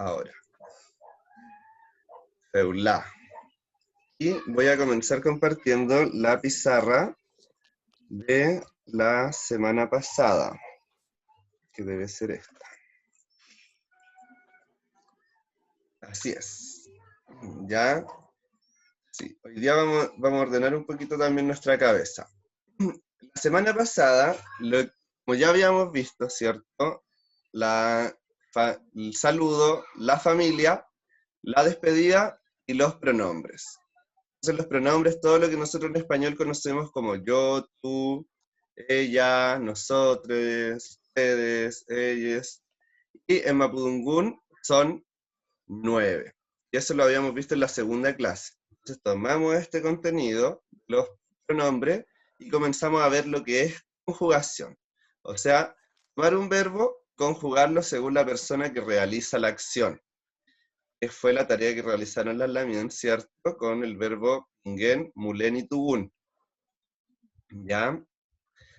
ahora. Feulá. Y voy a comenzar compartiendo la pizarra de la semana pasada, que debe ser esta. Así es. ¿Ya? Sí. Hoy día vamos a ordenar un poquito también nuestra cabeza. La semana pasada, como ya habíamos visto, ¿cierto? El saludo, la familia, la despedida y los pronombres. Entonces los pronombres, todo lo que nosotros en español conocemos como yo, tú, ella, nosotros, ustedes, ellos, y en Mapudungún son 9. Y eso lo habíamos visto en la segunda clase. Entonces tomamos este contenido, los pronombres, y comenzamos a ver lo que es conjugación. O sea, tomar un verbo, conjugarlo según la persona que realiza la acción. Que fue la tarea que realizaron las Lamien, ¿cierto? Con el verbo ingen, mulen y tugun. ¿Ya?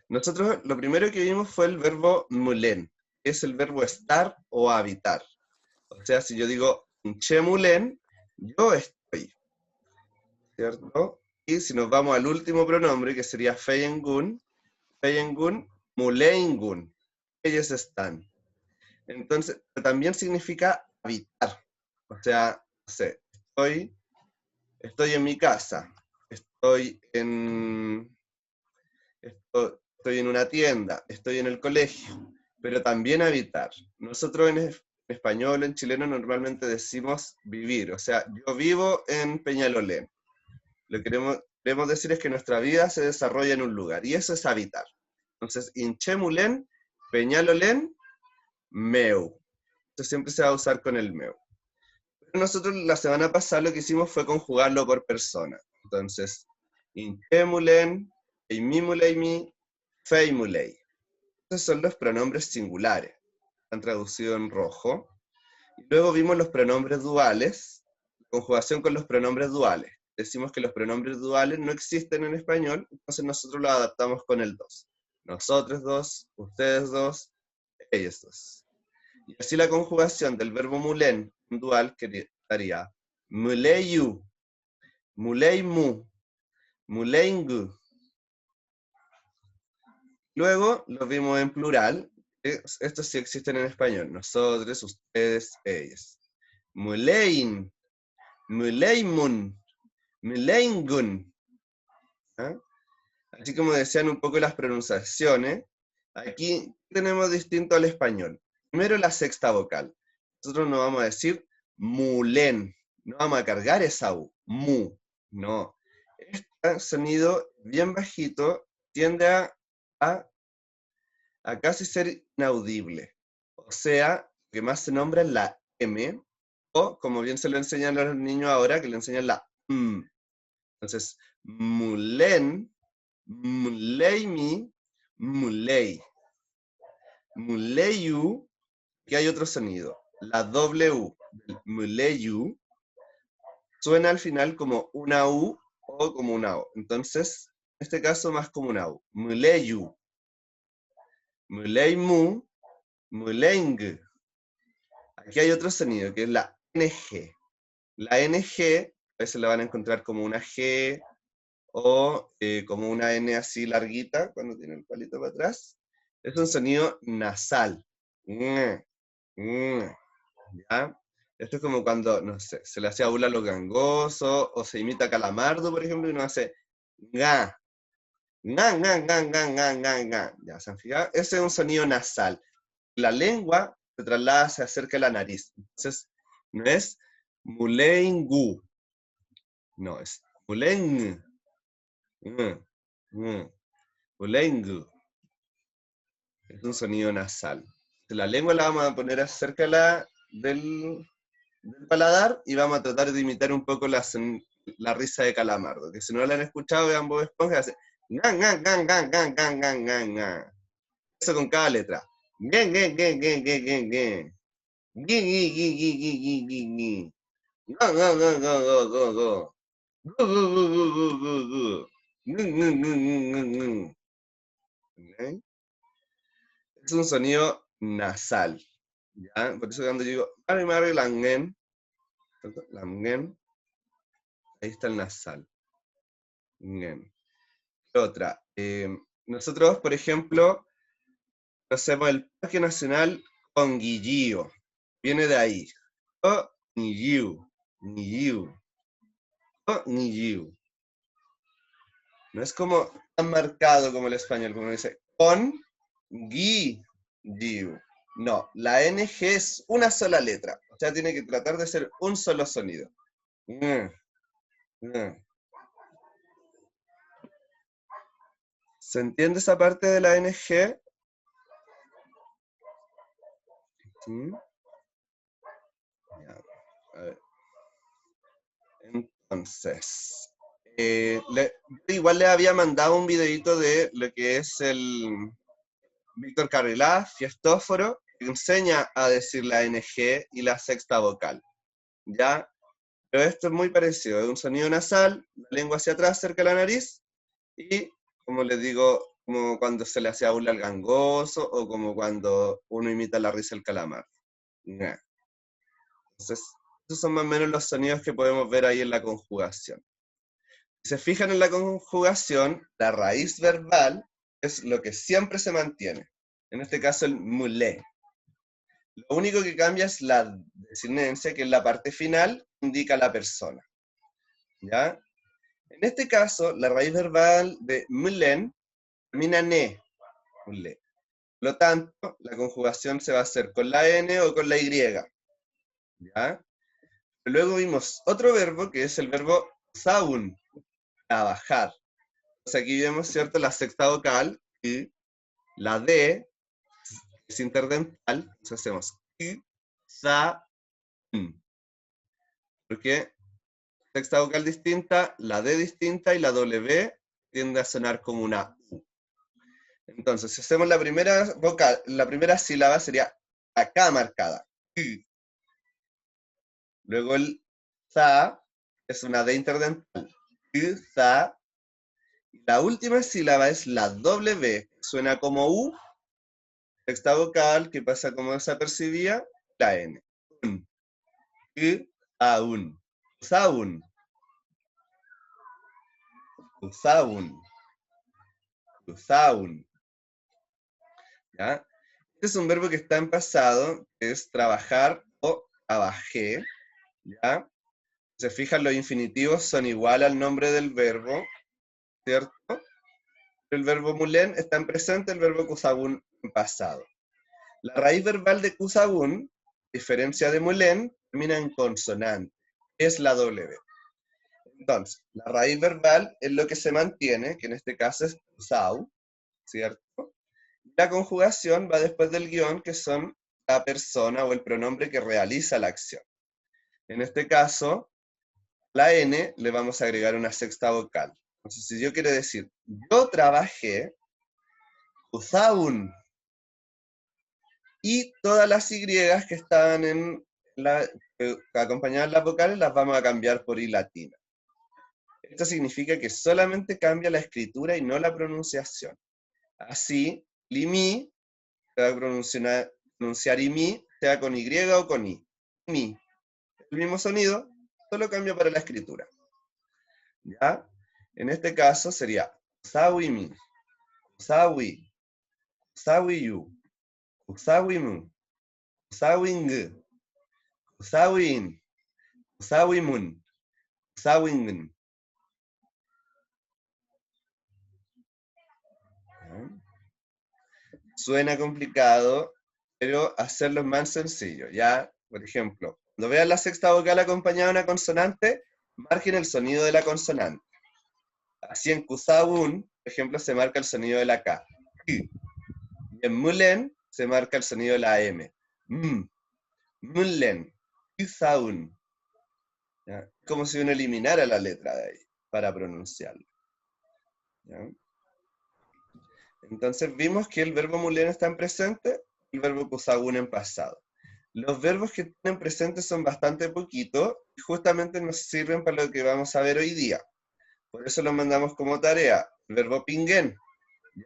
Nosotros lo primero que vimos fue el verbo mulen, que es el verbo estar o habitar. O sea, si yo digo che mulen, yo estoy, ¿cierto? Y si nos vamos al último pronombre, que sería feyengun, muleingun, ellos están. Entonces, también significa habitar. O sea, no sé, estoy en mi casa, estoy en una tienda, estoy en el colegio, pero también habitar. Nosotros en español, en chileno, normalmente decimos vivir, o sea, yo vivo en Peñalolén. Lo que queremos decir es que nuestra vida se desarrolla en un lugar, y eso es habitar. Entonces, Inchemulén, Peñalolén, meu. Esto siempre se va a usar con el meu. Pero nosotros la semana pasada lo que hicimos fue conjugarlo por persona. Entonces, Inchemulén, Eimimuleimi, Feimulei. Estos son los pronombres singulares, están traducidos en rojo. Y luego vimos los pronombres duales, conjugación con los pronombres duales. Decimos que los pronombres duales no existen en español, entonces nosotros los adaptamos con el dos. Nosotros dos, ustedes dos, ellos dos. Y así la conjugación del verbo mulen dual estaría muleyu, muleimu, muleingu. Luego los vimos en plural. Estos sí existen en español. Nosotros, ustedes, ellos. Mulein, muleimun, muleingun. ¿Ah? Así como decían un poco las pronunciaciones, aquí tenemos distinto al español. Primero la sexta vocal. Nosotros no vamos a decir mulen, no vamos a cargar esa U, mu, no. Este sonido bien bajito tiende a casi ser inaudible. O sea, lo que más se nombra es la M, o como bien se lo enseñan a los niños ahora, que le enseñan la M. Entonces, mulen, muleimi, mulei. Muleyu, que hay otro sonido. La W, muleyu, suena al final como una U o como una O. Entonces, en este caso más como una U. Muleyu. Muleimu, muleng. Aquí hay otro sonido, que es la NG. La NG, a veces la van a encontrar como una G o como una N así larguita, cuando tiene el palito para atrás. Es un sonido nasal. ¿Ya? Esto es como cuando, no sé, se le hace aula a los gangosos, o se imita a Calamardo, por ejemplo, y uno hace ga, ga, ga, ga, ga, ga, ga, ga. ¿Ya se han fijado? Ese es un sonido nasal. La lengua se traslada, se acerca a la nariz. Entonces, no es mulengu, no, es muleng. Mulengu. Es un sonido nasal. La lengua la vamos a poner cerca del paladar y vamos a tratar de imitar un poco la risa de Calamardo. Que si no la han escuchado, vean Bob Esponja, hace gan, gan, gan, gan, gan, gan, gan, gan, gan. Eso con cada letra. Gen, gen, gen, gen, gen, gen, gen. Gi, gi, gi, gi, gi, gi, gi, gi. Go, go, go, go, go, go, go. Gu, gu, gu, gu, gu, gu, gu. Gu, gu, gu, gu, gu, gu. ¿Ok? Es un sonido nasal. ¿Ya? Por eso cuando yo digo, mari langen, langen, ahí está el nasal. Ngen. ¿Qué otra? Nosotros, por ejemplo, hacemos el Parque Nacional Conguillío. Viene de ahí. O Niyiu. Niyiu. O Niyiu. No es como tan marcado como el español, como dice con gui giu. No, la NG es una sola letra. O sea, tiene que tratar de ser un solo sonido. ¿Se entiende esa parte de la NG? ¿Sí? Ya, a ver. Entonces, igual le había mandado un videito de lo que es el Víctor Carrilá, Fiestóforo, que enseña a decir la NG y la sexta vocal. ¿Ya? Pero esto es muy parecido, es un sonido nasal, la lengua hacia atrás, cerca de la nariz, y, como les digo, como cuando se le hace aula al gangoso, o como cuando uno imita la risa del calamar. Nha. Entonces, esos son más o menos los sonidos que podemos ver ahí en la conjugación. Si se fijan en la conjugación, la raíz verbal es lo que siempre se mantiene. En este caso, el mulé. Lo único que cambia es la desinencia, que en la parte final indica la persona. ¿Ya? En este caso, la raíz verbal de mulen termina en e, mulé. Por lo tanto, la conjugación se va a hacer con la n o con la y. ¿Ya? Luego vimos otro verbo que es el verbo saun, trabajar. Entonces aquí vemos, ¿cierto?, la sexta vocal y la D es interdental. Entonces hacemos y, sa, un. Porque sexta vocal distinta, la D distinta y la W tiende a sonar como una U. Entonces, si hacemos la primera vocal, la primera sílaba sería acá marcada. Y. Luego el sa es una D interdental. Y, sa. La última sílaba es la W, suena como U. Sexta vocal que pasa como desapercibida, la N. Un. Y, aún. Usaun. Usaun. Usaun. ¿Ya? Este es un verbo que está en pasado, que es trabajar o trabajé. ¿Ya? Se fijan, los infinitivos son igual al nombre del verbo, ¿cierto? El verbo mulen está en presente, el verbo kusabun en pasado. La raíz verbal de kusabun, diferencia de mulen, termina en consonante, es la W. Entonces, la raíz verbal es lo que se mantiene, que en este caso es kusau, ¿cierto? La conjugación va después del guión, que son la persona o el pronombre que realiza la acción. En este caso, la N le vamos a agregar una sexta vocal. Entonces, si yo quiero decir, yo trabajé, usaun, y todas las Y que estaban en que acompañaban las vocales las vamos a cambiar por I latina. Esto significa que solamente cambia la escritura y no la pronunciación. Así, limi se va a pronunciar imi, sea con Y o con I. Mi, el mismo sonido, solo cambia para la escritura. ¿Ya? En este caso sería usawimi, usawi, usawiyu, usawimu, usawing, usawin, usawimun, usawingen. Suena complicado, pero hacerlo es más sencillo. Ya, por ejemplo, cuando vean la sexta vocal acompañada de una consonante, marquen el sonido de la consonante. Así en kusawun, por ejemplo, se marca el sonido de la K. Y en mulen se marca el sonido de la M. Mulen, kusaun. Como si uno eliminara la letra de ahí para pronunciarlo. ¿Ya? Entonces vimos que el verbo mulen está en presente y el verbo kusaun en pasado. Los verbos que tienen presente son bastante poquitos y justamente nos sirven para lo que vamos a ver hoy día. Por eso los mandamos como tarea. El verbo pingen,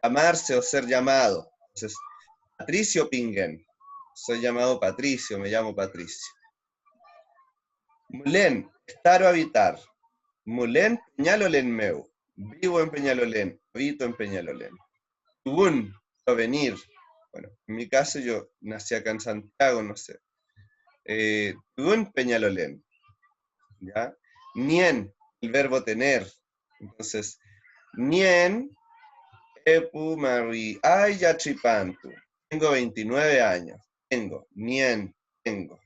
llamarse o ser llamado. Entonces, Patricio pingen, soy llamado Patricio, me llamo Patricio. Mulén, estar o habitar. Mulén, Peñalolén meu. Vivo en Peñalolén, habito en Peñalolén. Tubún, venir. Bueno, en mi caso yo nací acá en Santiago, no sé. Tubún, Peñalolén. ¿Ya? Nien, el verbo tener. Entonces, nien, epu, mari, ay, yachipantu. Tengo 29 años. Tengo, nien, tengo.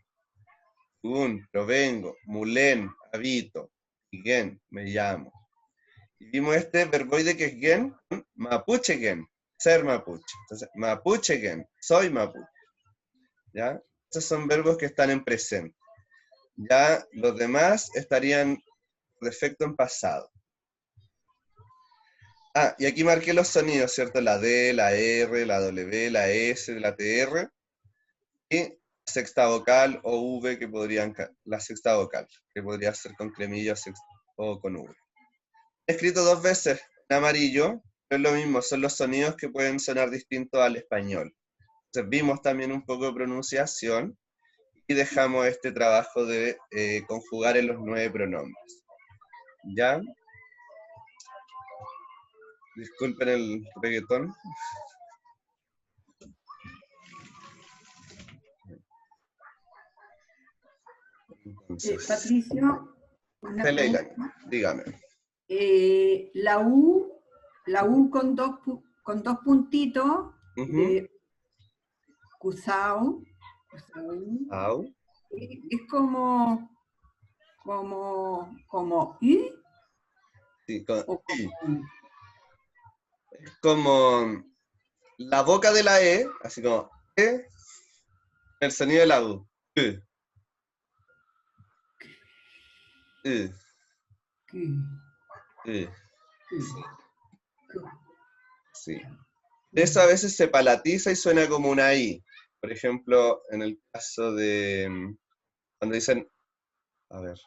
Tubún, provengo. Mulén, habito. Gen, me llamo. Y vimos este verboide que es gen, mapuche gen, ser mapuche. Entonces, mapuche gen, soy mapuche. ¿Ya? Esos son verbos que están en presente. Ya los demás estarían por defecto en pasado. Ah, y aquí marqué los sonidos, ¿cierto? La D, la R, la W, la S, la TR. Y sexta vocal o V que podrían, la sexta vocal, que podría ser con cremillas o con V. Escrito 2 veces en amarillo, pero es lo mismo, son los sonidos que pueden sonar distintos al español. Entonces vimos también un poco de pronunciación y dejamos este trabajo de conjugar en los 9 pronombres. ¿Ya? Disculpen el reggaetón. Entonces, Patricio, una Leila, pregunta. dígame. La U con dos puntitos de Cusao, Au. es como I Sí, o I. como U. Como la boca de la E, así como E, el sonido de la U. U. U. Q, Sí. Q. Sí. Eso a veces se palatiza y suena como una I. Por ejemplo, en el caso de cuando dicen, a ver,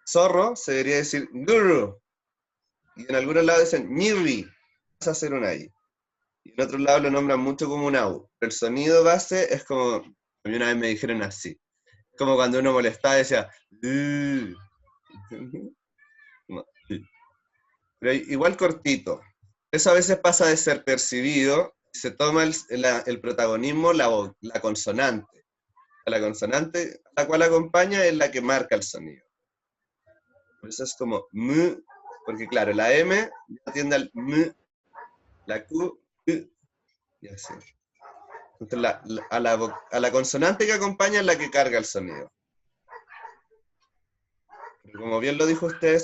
zorro, se debería decir guru. Y en algunos lados dicen ñirri, vas a hacer una I. Y en otros lados lo nombran mucho como una U. Pero el sonido base es como, a mí una vez me dijeron así. Como cuando uno molestaba y decía, como, pero igual cortito. Eso a veces pasa de ser percibido, se toma el protagonismo la consonante. La consonante a la cual acompaña es la que marca el sonido. Por eso es como m, porque claro, la M atiende al m, la Q, y así. Entonces a la consonante que acompaña es la que carga el sonido. Pero como bien lo dijo usted,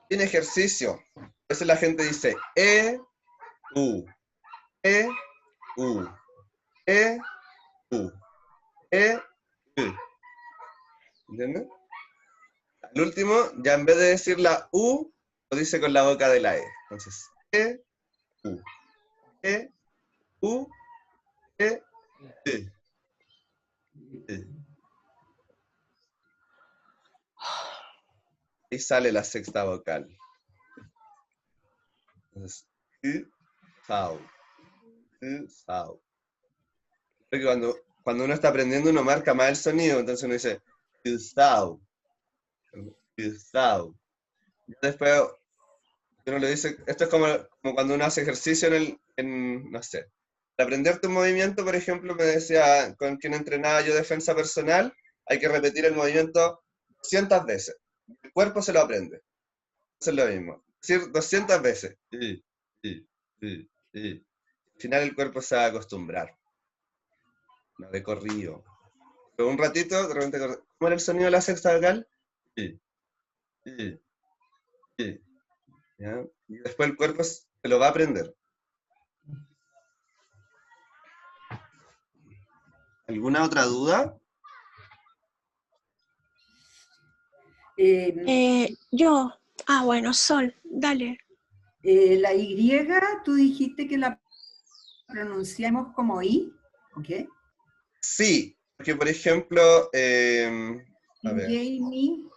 tiene ejercicio. A veces la gente dice U, E, U, E, U, E, U. ¿Entiendes? Al último, ya en vez de decir la U, lo dice con la boca de la E. Entonces, U, E, U, E, U. Y sale la sexta vocal. Entonces, sau, sau. Porque cuando uno está aprendiendo, uno marca más el sonido, entonces uno dice sau, sau. Después uno le dice, esto es como cuando uno hace ejercicio no sé. Para aprenderte un movimiento, por ejemplo, me decía con quien entrenaba yo defensa personal, hay que repetir el movimiento 200 veces. El cuerpo se lo aprende. Eso es lo mismo. Decir 200 veces. Al final el cuerpo se va a acostumbrar. No de corrido. Pero un ratito, de repente, ¿cómo era el sonido de la sexta vocal? ¿Ya? Y después el cuerpo se lo va a aprender. ¿Alguna otra duda? Yo. Ah, bueno, Sol, dale. La Y, tú dijiste que la pronunciamos como I, ¿ok? Sí, porque por ejemplo, a ver, Jamie.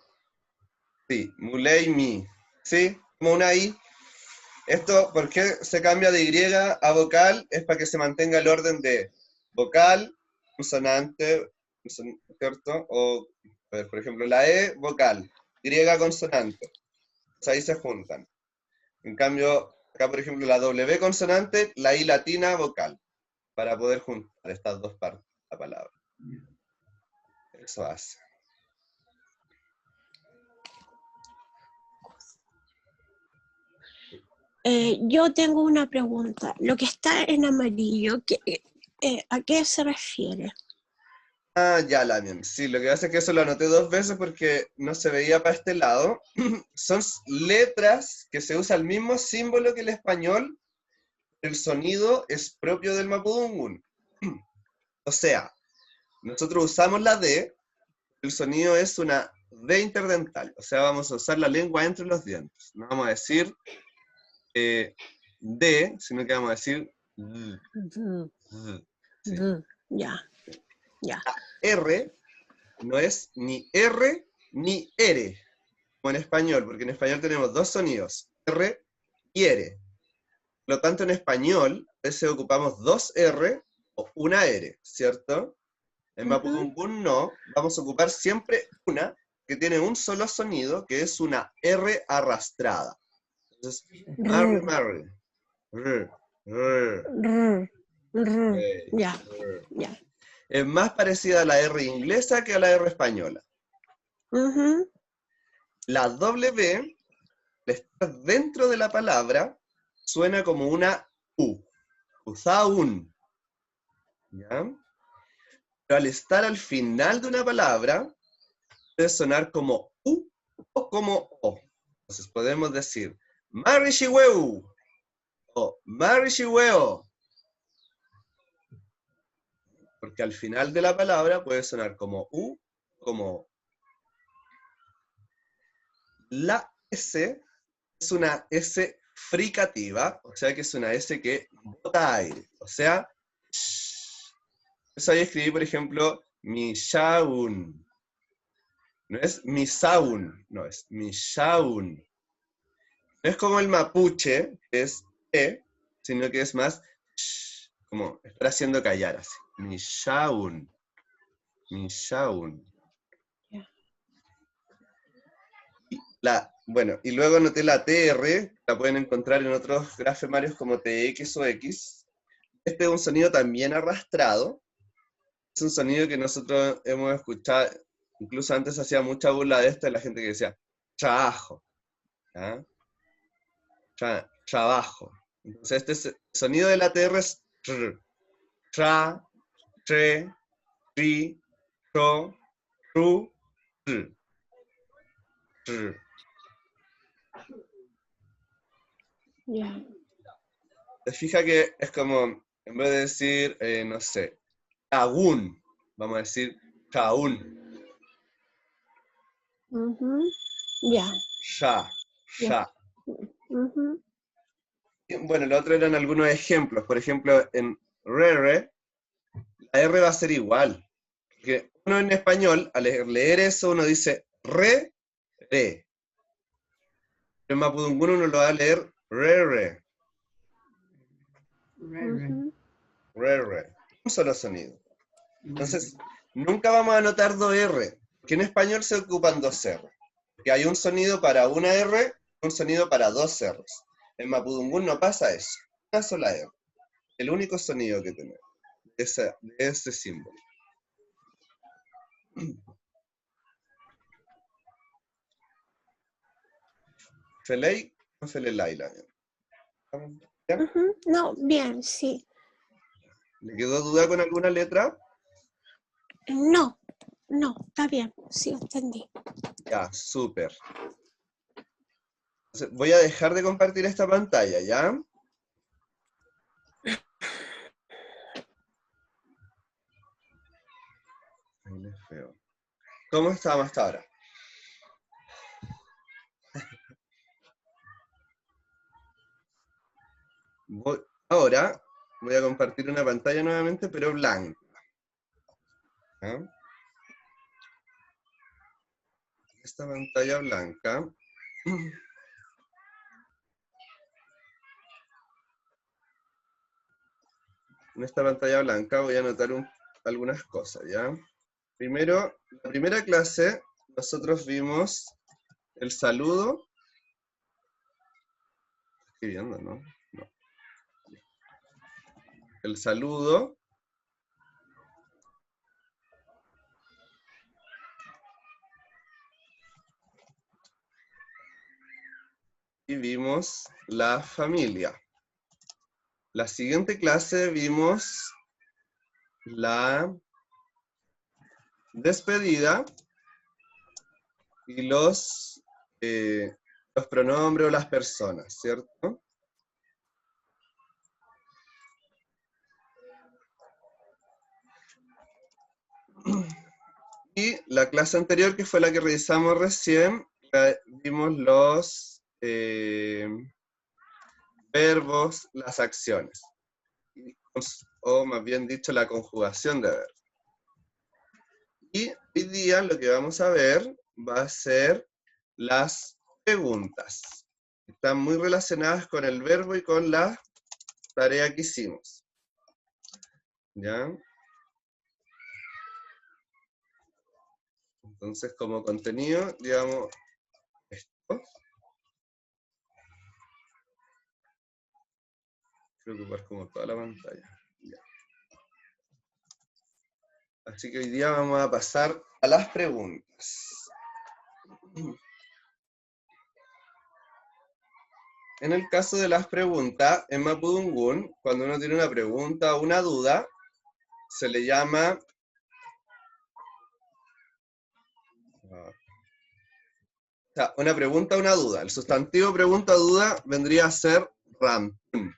sí, mulei mi, ¿sí? Como una I, Esto, ¿por qué se cambia de Y a vocal? Es para que se mantenga el orden de vocal, consonante, ¿cierto? O, a ver, por ejemplo, la E, vocal, Y, consonante. Pues ahí se juntan. En cambio, acá, por ejemplo, la W consonante, la I latina, vocal, para poder juntar estas dos partes de la palabra. Eso hace. Yo tengo una pregunta. Lo que está en amarillo, ¿a qué se refiere? Ah, ya, Lamien. Sí, lo que pasa es que eso lo anoté 2 veces porque no se veía para este lado. Son letras que se usa el mismo símbolo que el español. El sonido es propio del mapudungun. O sea, nosotros usamos la D, el sonido es una D interdental. O sea, vamos a usar la lengua entre los dientes. No vamos a decir D, sino que vamos a decir D, D, sí. Ya, ya. R no es ni R ni R, como en español, porque en español tenemos dos sonidos, R y R. Por lo tanto, en español, a veces ocupamos dos R o una R, ¿cierto? En mapudungun no, vamos a ocupar siempre una que tiene un solo sonido, que es una R arrastrada. Entonces, marry, marry. Ya, ya. Es más parecida a la R inglesa que a la R española. La W, al estar dentro de la palabra, suena como una U. Usaun. ¿Ya? Pero al estar al final de una palabra, puede sonar como U o como O. Entonces podemos decir, Marishiweu o Marishiweo. Porque al final de la palabra puede sonar como U o como O. La S es una S fricativa, o sea que es una S que bota aire. O sea, eso ahí escribí, por ejemplo, Mishaun. No es Misaun, no, es Mishaun. No es como el mapuche, que es E, sino que es más como estar haciendo callar así. Mishaun. Mishaun. Bueno, y luego anoté la TR, la pueden encontrar en otros grafemarios como TX o X. Este es un sonido también arrastrado. Es un sonido que nosotros hemos escuchado, incluso antes hacía mucha burla de esto, de la gente que decía, trabajo. ¿Ah? Trabajo. Entonces este sonido de la TR es tr, tra, tre, tri, tro, tru, tr, tr. Ya. Te fijas que es como, en vez de decir, no sé, Taún, vamos a decir Taún. Ya. Ya, Ya. ya. Bueno, lo otro eran algunos ejemplos. Por ejemplo, en rere, la R va a ser igual. Porque uno en español, al leer eso, uno dice re, re. En mapudungun uno lo va a leer rere, rere. Un solo sonido. Entonces, nunca vamos a anotar dos R, porque en español se ocupan dos R. Porque hay un sonido para una R, un sonido para dos R's. En mapudungun no pasa eso. Una sola R. El único sonido que tenemos de ese símbolo. ¿Felei o Felelai? ¿Bien? No, bien, sí. ¿Le quedó duda con alguna letra? No, no, está bien, sí, entendí. Ya, súper. Entonces, voy a dejar de compartir esta pantalla, ¿ya? Ahí les veo. ¿Cómo estamos hasta ahora? Ahora voy a compartir una pantalla nuevamente, pero blanca. ¿Ya? Esta pantalla blanca. en esta pantalla blanca voy a anotar algunas cosas, ¿ya? Primero, la primera clase, nosotros vimos el saludo. Estoy viendo, ¿no? No. El saludo. Y vimos la familia. La siguiente clase vimos la despedida y los pronombres o las personas, ¿cierto? Y la clase anterior, que fue la que revisamos recién, vimos los verbos, las acciones. O más bien dicho, la conjugación de verbos. Y hoy día lo que vamos a ver va a ser las preguntas. Están muy relacionadas con el verbo y con la tarea que hicimos. ¿Ya? Entonces, como contenido, digamos, esto. Quiero ocupar como toda la pantalla. Ya. Así que hoy día vamos a pasar a las preguntas. En el caso de las preguntas, en Mapudungún, cuando uno tiene una pregunta o una duda, se le llama... O sea, una pregunta o una duda. El sustantivo pregunta o duda vendría a ser Ramtun.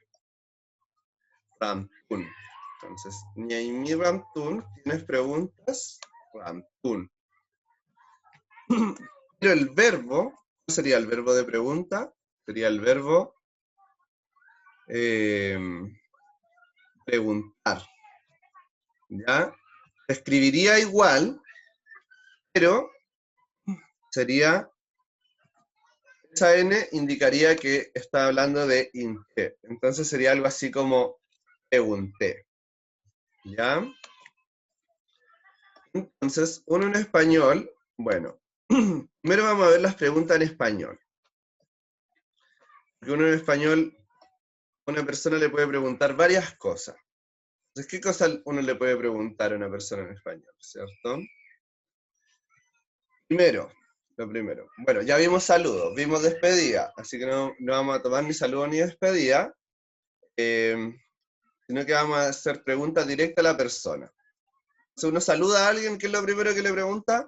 Ramtun. Entonces, Ñaimi Ramtun, ¿tienes preguntas? Ramtun. Pero el verbo, ¿cuál sería el verbo de pregunta? Sería el verbo preguntar. ¿Ya? Se escribiría igual, pero sería, esa N indicaría que está hablando de inte. Entonces sería algo así como pregunté. ¿Ya? Entonces, uno en español, bueno, primero vamos a ver las preguntas en español. Porque uno en español, una persona le puede preguntar varias cosas. Entonces, ¿qué cosa uno le puede preguntar a una persona en español? ¿Cierto? Primero, lo primero. Bueno, ya vimos saludos, vimos despedida, así que no vamos a tomar ni saludo ni despedida, sino que vamos a hacer preguntas directas a la persona. Entonces uno saluda a alguien, ¿qué es lo primero que le pregunta?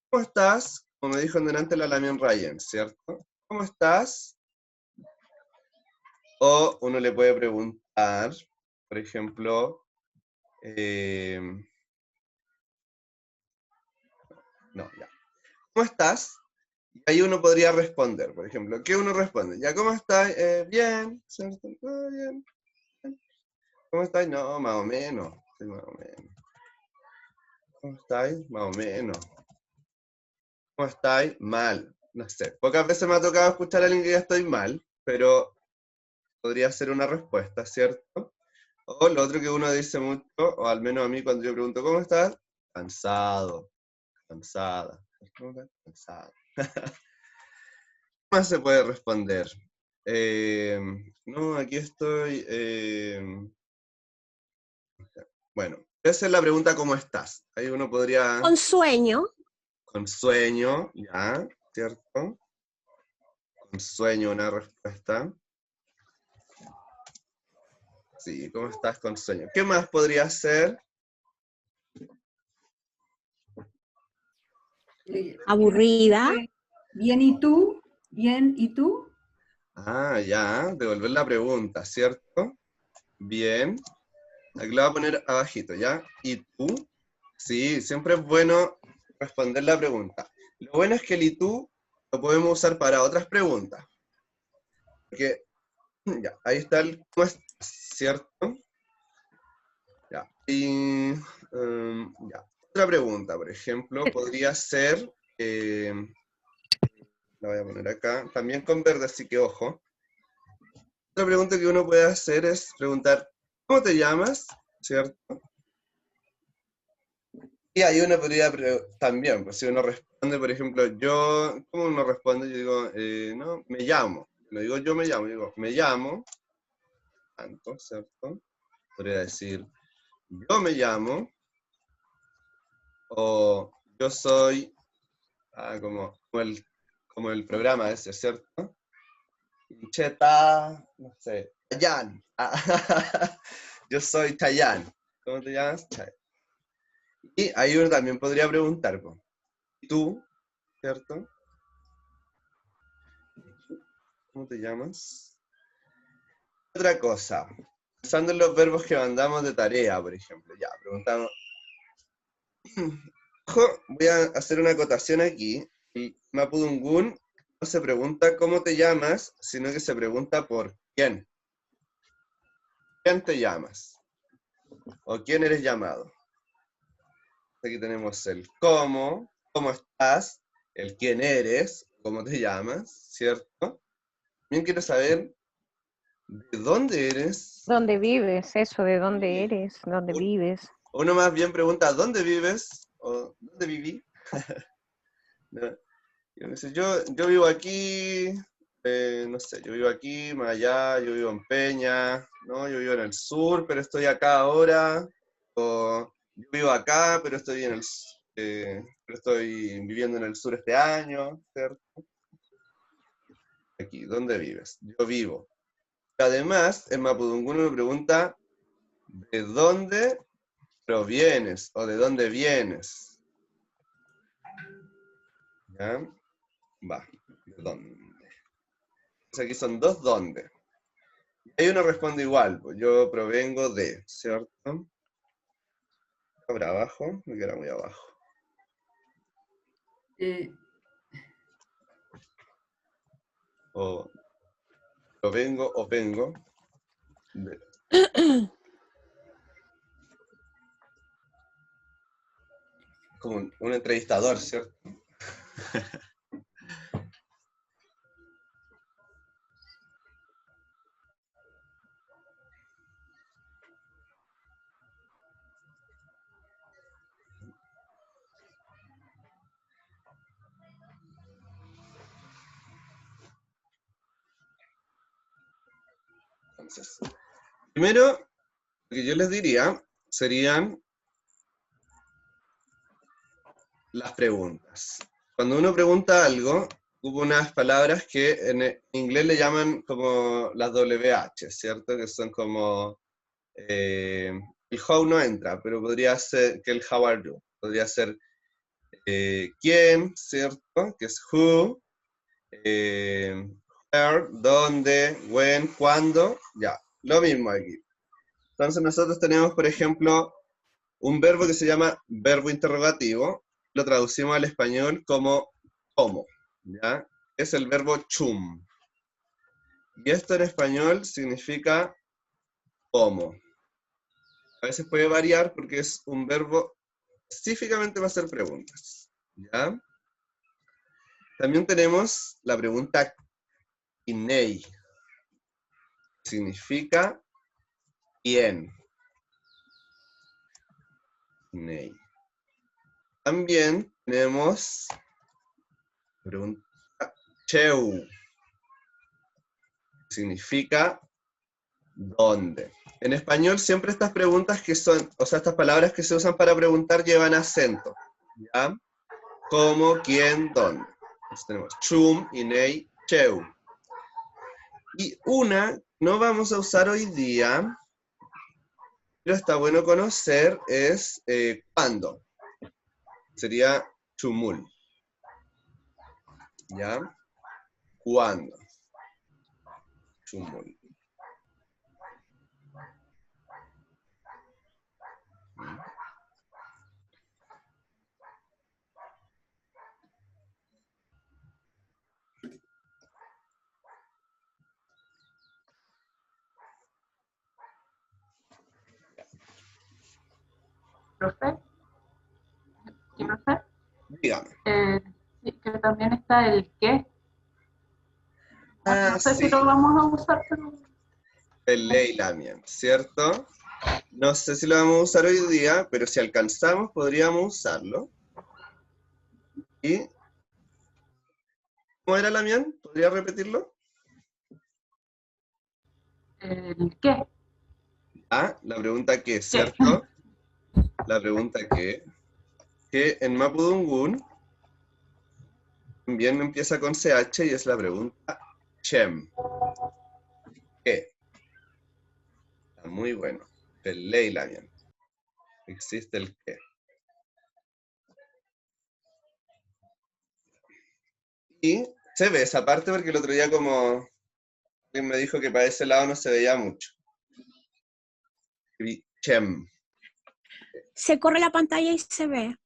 ¿Cómo estás? Como me dijo en delante la Lamian Ryan, ¿cierto? ¿Cómo estás? O uno le puede preguntar, por ejemplo, no, ya. ¿Cómo estás? Y ahí uno podría responder, por ejemplo. ¿Qué uno responde? Ya, ¿cómo estás? Bien, ¿cierto? Bien. ¿Cómo estás? No, más o menos. Sí, más o menos. ¿Cómo estáis? Más o menos. ¿Cómo estáis? Mal. No sé. Pocas veces me ha tocado escuchar a alguien que ya estoy mal, pero podría ser una respuesta, ¿cierto? O lo otro que uno dice mucho, o al menos a mí cuando yo pregunto, ¿cómo estás? Cansado. Cansada. ¿Cómo estás? Cansado. ¿Qué más se puede responder? No, aquí estoy... bueno, esa es la pregunta, ¿cómo estás? Ahí uno podría... Con sueño. Con sueño, ya, ¿cierto? Con sueño una respuesta. Sí, ¿cómo estás con sueño? ¿Qué más podría ser? Aburrida. Bien, ¿y tú? Bien, ¿y tú? Ah, ya, devolver la pregunta, ¿cierto? Bien. Aquí lo voy a poner abajito, ¿ya? ¿Y tú? Sí, siempre es bueno responder la pregunta. Lo bueno es que el ¿y tú? Lo podemos usar para otras preguntas. Porque, ya, ahí está el ¿cómo estás? ¿Cierto? Ya. Y, ya. Otra pregunta, por ejemplo, podría ser, la voy a poner acá, también con verde, así que ojo. Otra pregunta que uno puede hacer es preguntar, ¿Cómo te llamas? ¿Cierto? Y ahí uno podría también, pues si uno responde, por ejemplo, yo, ¿cómo uno responde? Yo digo, no, me llamo. No digo yo me llamo, digo, me llamo, tanto, ¿cierto? Podría decir, yo me llamo, o yo soy, como el programa ese, ¿cierto? Cheta, no sé, Tayan. Yo soy Tayan. ¿Cómo te llamas? Chayanne. Y ahí uno también podría preguntar, pues, ¿y tú? ¿Cierto? ¿Cómo te llamas? Otra cosa, pensando en los verbos que mandamos de tarea, por ejemplo, ya, preguntamos. Ojo, voy a hacer una acotación aquí. El Mapudungún no se pregunta cómo te llamas, sino que se pregunta por quién. ¿Quién te llamas? ¿O quién eres llamado? Aquí tenemos el cómo estás, el quién eres, cómo te llamas, ¿cierto? También quiero saber de dónde eres. ¿Dónde vives? Eso, ¿de dónde Sí. eres? ¿Dónde vives? Uno más bien pregunta, ¿dónde vives? O ¿dónde viví? ¿No? Yo vivo aquí, no sé, yo vivo aquí, más allá, yo vivo en Peña, ¿no? Yo vivo en el sur, pero estoy acá ahora. O yo vivo acá, pero pero estoy viviendo en el sur este año, ¿cierto? Aquí, ¿dónde vives? Yo vivo. Además, en Mapudungún me pregunta, ¿de dónde provienes? O ¿de dónde vienes? ¿Ya? Va, ¿de dónde? Entonces aquí son dos dónde. Ahí uno responde igual, pues yo provengo de, ¿cierto? Ahora abajo, me queda muy abajo. O provengo o vengo de. Como un entrevistador, ¿cierto? Entonces, primero, lo que yo les diría serían las preguntas. Cuando uno pregunta algo, hubo unas palabras que en inglés le llaman como las WH, ¿cierto? Que son como, el how no entra, pero podría ser que el how are you. Podría ser quién, ¿cierto? Que es who, where, dónde, when, cuándo, ya, lo mismo aquí. Entonces nosotros tenemos, por ejemplo, un verbo que se llama verbo interrogativo, lo traducimos al español como cómo, ¿ya? Es el verbo chum. Y esto en español significa cómo. A veces puede variar porque es un verbo específicamente para hacer preguntas, ¿ya? También tenemos la pregunta kinei. Significa quién. Kinei. También tenemos la pregunta cheu. Significa dónde. En español siempre estas preguntas que son, o sea, estas palabras que se usan para preguntar llevan acento, ¿ya? ¿Cómo, quién, dónde? Entonces tenemos chum, inei, cheu. Y una no vamos a usar hoy día, pero está bueno conocer, es cuándo. Sería chumul. ¿Ya? ¿Cuándo? Chumul. Profe, ¿sí, profe? Dígame. Sí, que también está el qué. No sé Sí. si lo vamos a usar, pero... El Leilamian, ¿cierto? No sé si lo vamos a usar hoy día, pero si alcanzamos podríamos usarlo. ¿Y cómo era, Lamián? ¿Podría repetirlo? ¿El qué? Ah, la pregunta que, ¿Qué? ¿cierto? La pregunta que en Mapudungún también empieza con CH y es la pregunta Chem. ¿Qué? Está muy bueno. El ley, Lamián. Existe el qué. Y se ve esa parte porque el otro día como alguien me dijo que para ese lado no se veía mucho. Escribí Chem. Se corre la pantalla y se ve.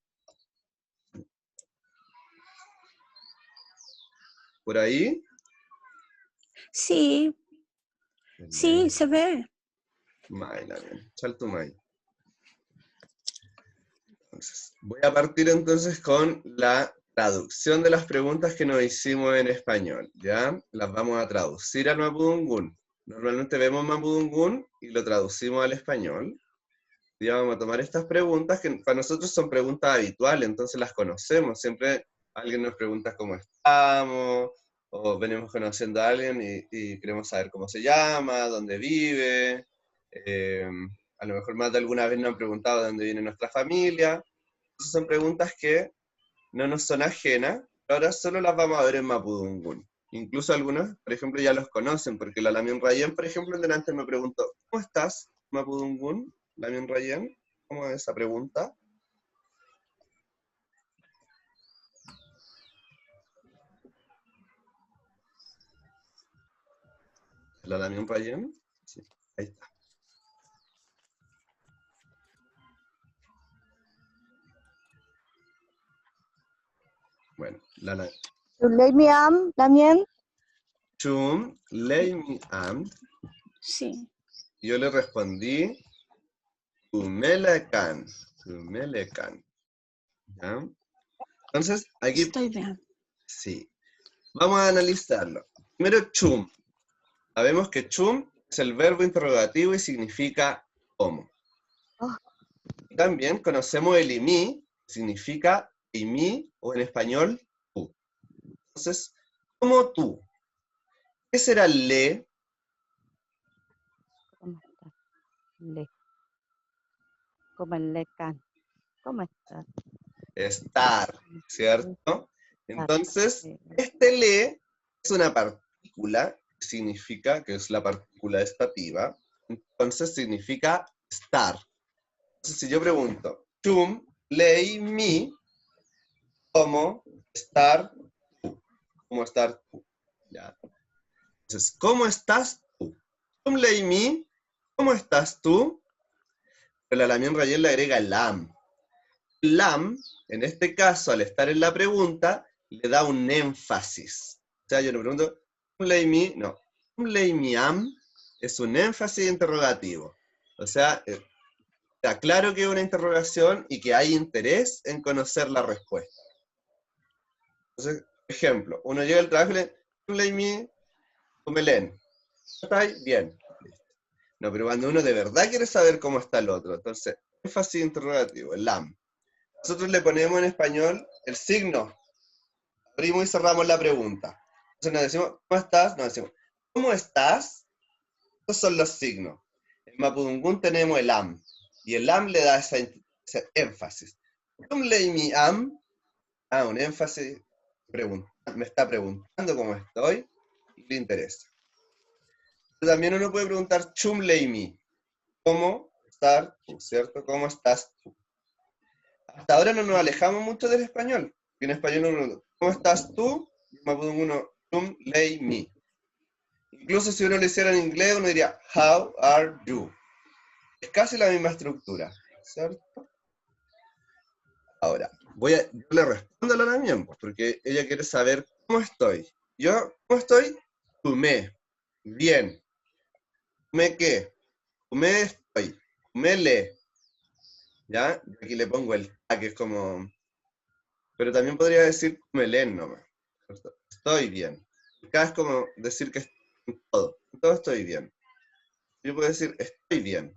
¿Por ahí? Sí, sí, se ve. May, Lamián. Salto May. Entonces, voy a partir entonces con la traducción de las preguntas que nos hicimos en español, ¿ya? Las vamos a traducir al Mapudungún. Normalmente vemos Mapudungún y lo traducimos al español. Y vamos a tomar estas preguntas que para nosotros son preguntas habituales, entonces las conocemos. Siempre alguien nos pregunta cómo estamos, o venimos conociendo a alguien y queremos saber cómo se llama, dónde vive. A lo mejor más de alguna vez nos han preguntado de dónde viene nuestra familia. Entonces son preguntas que no nos son ajenas, pero ahora solo las vamos a ver en Mapudungún. Incluso algunos, por ejemplo, ya los conocen, porque la Lamien Rayen, por ejemplo, delante me preguntó, ¿cómo estás, Mapudungún? Lamien Rayen, ¿cómo es esa pregunta? ¿La Lamien Rayen? Sí, ahí está. Bueno, la Leimiam, Lamien. Chum, Lei Mi Am, Sí. yo le respondí, Tumelecan, Tumelecan. ¿Ya? Entonces, aquí, Estoy bien. sí. Vamos a analizarlo. Primero, chum. Sabemos que chum es el verbo interrogativo y significa ¿cómo? Oh. También conocemos el imi, significa imi o en español tú. Entonces, ¿cómo tú? ¿Qué será le? ¿Cómo estás? Le. Como el lecan. ¿Cómo estás? Estar, ¿cierto? Entonces, este le es una partícula, que significa que es la partícula estativa, entonces significa estar. Entonces, si yo pregunto, chum, lei, mi, ¿cómo estar tú? ¿Cómo estar tú? ¿Ya? Entonces, ¿cómo estás tú? Chum, lei, mi, ¿cómo estás tú? Pero la Lamien Rayen le agrega lam. Lam, en este caso, al estar en la pregunta, le da un énfasis. O sea, yo le pregunto, ¿chum, lei, mi? No. Chum, lei, mi, am es un énfasis interrogativo. O sea, está claro que es una interrogación y que hay interés en conocer la respuesta. Entonces, ejemplo, uno llega al trabajo y le dice, ¿cómo leen? ¿Estáis? Bien. No, pero cuando uno de verdad quiere saber cómo está el otro, entonces, énfasis interrogativo, el lam. Nosotros le ponemos en español el signo, abrimos y cerramos la pregunta. Entonces nos decimos, ¿cómo estás? Nos decimos, ¿cómo estás? Estos son los signos. En Mapudungún tenemos el am, y el am le da ese énfasis. ¿Cómo leí mi am? Ah, un énfasis, me está preguntando cómo estoy y le interesa. Pero también uno puede preguntar chum leimi, ¿cómo estar tú? ¿Cierto? ¿Cómo estás tú? Hasta ahora no nos alejamos mucho del español. En español uno pregunta, ¿cómo estás tú? Y en Mapudungun uno, chum leimi. Incluso si uno lo hiciera en inglés, uno diría, how are you? Es casi la misma estructura, ¿cierto? Ahora, yo le respondo a la Lamien, porque ella quiere saber cómo estoy. Yo, ¿cómo estoy? Tumé. Bien. ¿Tumé qué? Tumé estoy. Tumé le. ¿Ya? Y aquí le pongo el a, que es como... Pero también podría decir tumé len nomás. ¿Cierto? Estoy bien. Acá es como decir que estoy en todo. En todo estoy bien. Yo puedo decir estoy bien.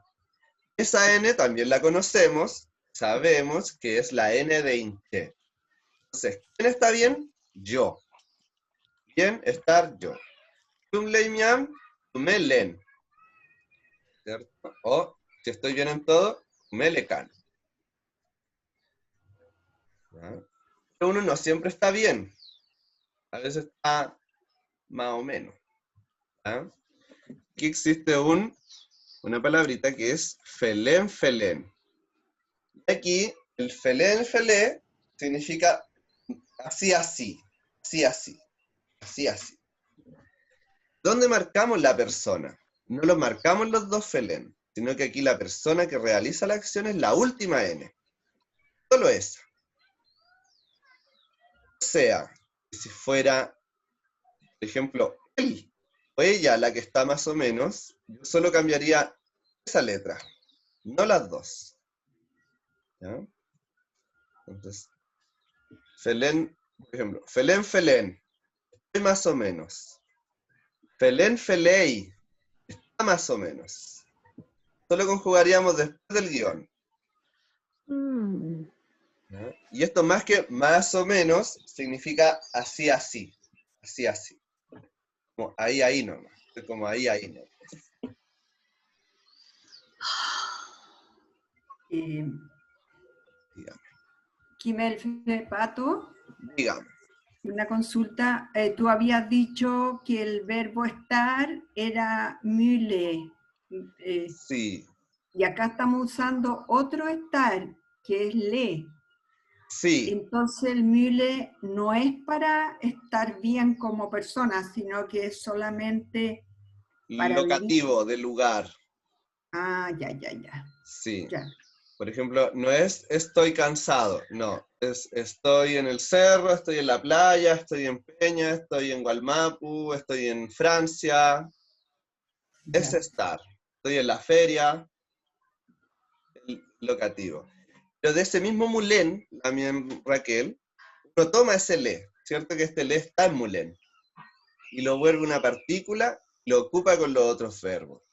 Esa N también la conocemos, sabemos que es la N de Inche. Entonces, ¿quién está bien? Yo. Bien, estar yo. Tum lei miam, tume len. ¿Cierto? O, si estoy bien en todo, me le can. ¿Ya? Pero uno no siempre está bien. A veces está más o menos. ¿Ya? Aquí existe una palabrita que es felén felén. Y aquí, el felén felé significa así, así, así, así, así, así. ¿Dónde marcamos la persona? No lo marcamos los dos felén, sino que aquí la persona que realiza la acción es la última N. Solo esa. O sea, si fuera, por ejemplo, él o ella la que está más o menos, yo solo cambiaría esa letra, no las dos. ¿Ya? Entonces, felén, por ejemplo, felén felén, estoy más o menos. Felén felei, está más o menos. Solo conjugaríamos después del guión. Mm, ¿Ya? Y esto más que más o menos significa así, así. Así, así. Como ahí, ahí nomás. Como ahí, ahí nomás. Eh, Dígame. Kimel Pato, Dígame. una consulta. Tú habías dicho que el verbo estar era mühle. Sí. Y acá estamos usando otro estar, que es le. Sí. Entonces el mühle no es para estar bien como persona, sino que es solamente para Locativo, de lugar. Ah, ya, ya, ya. Sí. Ya. Por ejemplo, no es estoy cansado, no. Es estoy en el cerro, estoy en la playa, estoy en Peña, estoy en Gualmapu, estoy en Francia. Es Ya. estar. Estoy en la feria, el locativo. Pero de ese mismo mulén, también Raquel, uno toma ese le, ¿cierto? Que este le está en mulén. Y lo vuelve una partícula, lo ocupa con los otros verbos.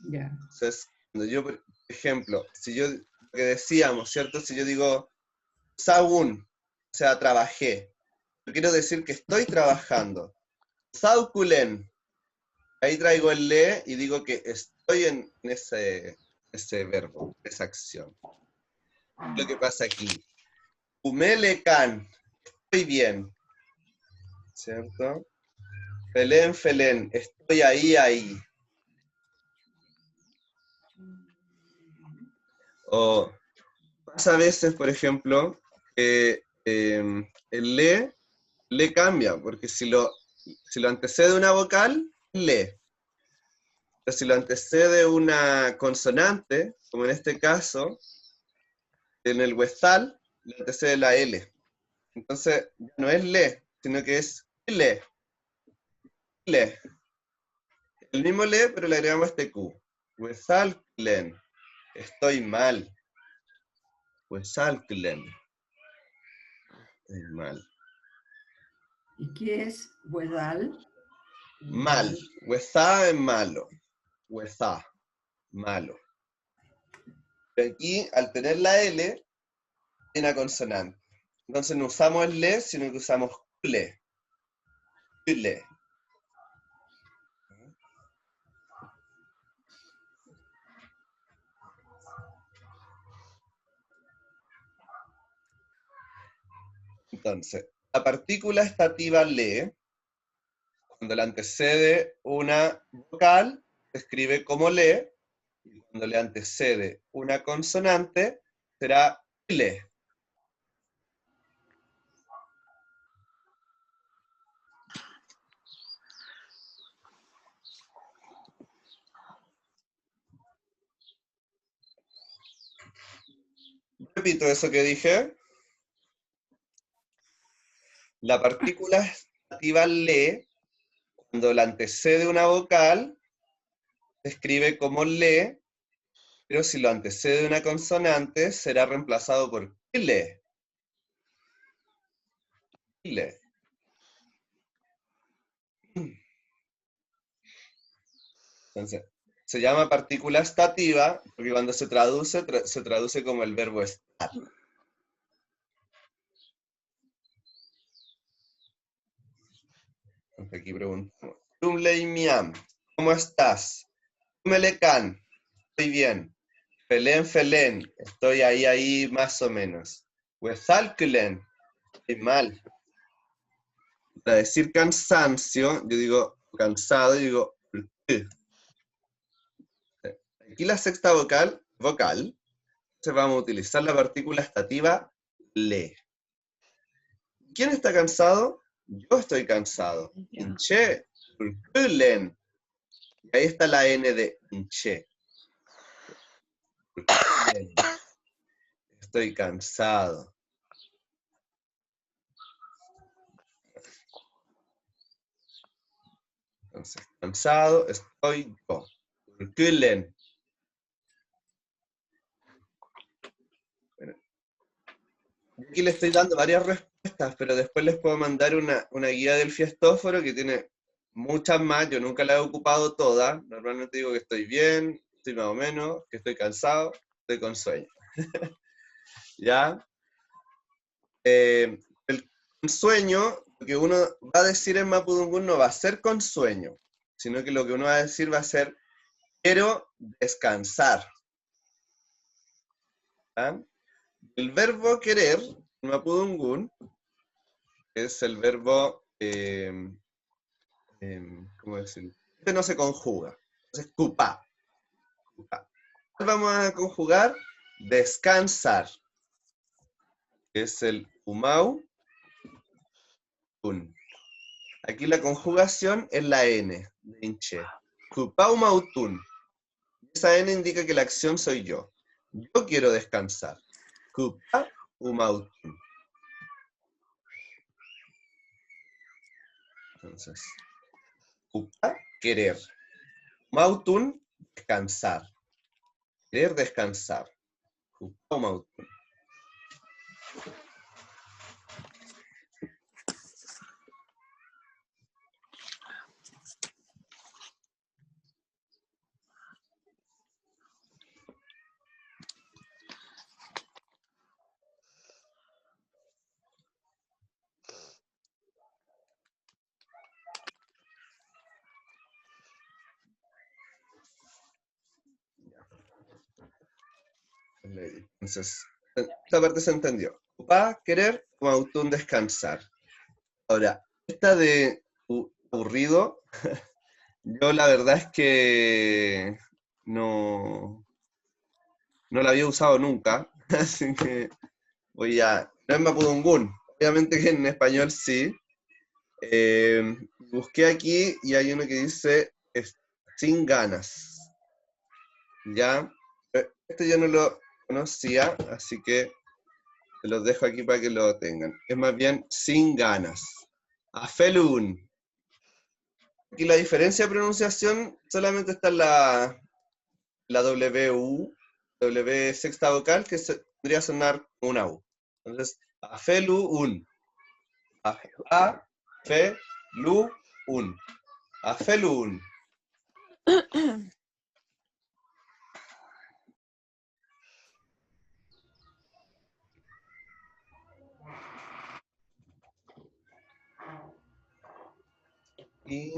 Ya. Entonces, cuando yo, por ejemplo, si yo, lo que decíamos, ¿cierto? Si yo digo, Saún, o sea, trabajé, yo quiero decir que estoy trabajando. Saukulen, ahí traigo el le y digo que estoy en ese verbo, esa acción. Lo que pasa aquí. Umelekan, estoy bien, ¿cierto? Felén, felén, estoy ahí, ahí. O pasa a veces, por ejemplo, que el le cambia, porque si lo antecede una vocal, le. Pero si lo antecede una consonante, como en este caso, en el huestal, le antecede la L. Entonces, ya no es le, sino que es le. Le. El mismo le, pero le agregamos este Q. Huesalclen. Estoy mal. Huesalclen. Estoy mal. ¿Y qué es Wedal? Mal. Huesá es malo. Huesá. Malo. Pero aquí, al tener la L, hay una consonante. Entonces no usamos el le, sino que usamos le. Le. Entonces, la partícula estativa le, cuando le antecede una vocal, se escribe como le, y cuando le antecede una consonante, será le. Repito eso que dije. La partícula estativa le, cuando la antecede una vocal, se escribe como le, pero si lo antecede una consonante, será reemplazado por le. Le. Entonces, se llama partícula estativa, porque cuando se traduce como el verbo estar. Entonces aquí preguntamos, Tumleimiam, ¿cómo estás? Tumelecan, estoy bien. Felén, felén, estoy ahí más o menos. Huesalculen, estoy mal. Para decir cansancio, yo digo cansado, y digo aquí la sexta vocal, entonces vamos a utilizar la partícula estativa le. ¿Quién está cansado? Yo estoy cansado. Inche, len. Y ahí está la N de inche. Estoy cansado. Entonces, cansado estoy yo. Len. Bueno, aquí le estoy dando varias respuestas, pero después les puedo mandar una guía del fiestóforo que tiene muchas más. Yo nunca la he ocupado toda. Normalmente digo que estoy bien, estoy más o menos, que estoy cansado, estoy con sueño. ¿Ya? El sueño, lo que uno va a decir en Mapudungun no va a ser con sueño, sino que lo que uno va a decir va a ser quiero descansar. ¿Ya? El verbo querer, en Mapudungun, es el verbo, ¿cómo decirlo? Este no se conjuga, es cupa. Vamos a conjugar descansar, que es el umau, un. Aquí la conjugación es la N, de inche. Kupau mautun. Esa N indica que la acción soy yo. Yo quiero descansar. Kupa umautun. Entonces, kupa, querer. Mautun, descansar. Querer descansar. Kupa umautun. Entonces, esta parte se entendió. Ocupar, querer, mautun, descansar. Ahora, esta de aburrido, yo la verdad es que no la había usado nunca, así que voy a... No es Mapudungun, obviamente que en español sí. Busqué aquí y hay uno que dice sin ganas. ¿Ya? Este yo no lo conocía, así que se los dejo aquí para que lo tengan. Es más bien sin ganas. Afelun. Aquí la diferencia de pronunciación solamente está en la W sexta vocal, que podría sonar como una U. Entonces, afelun. A-fe-lu-un. Afelun. Y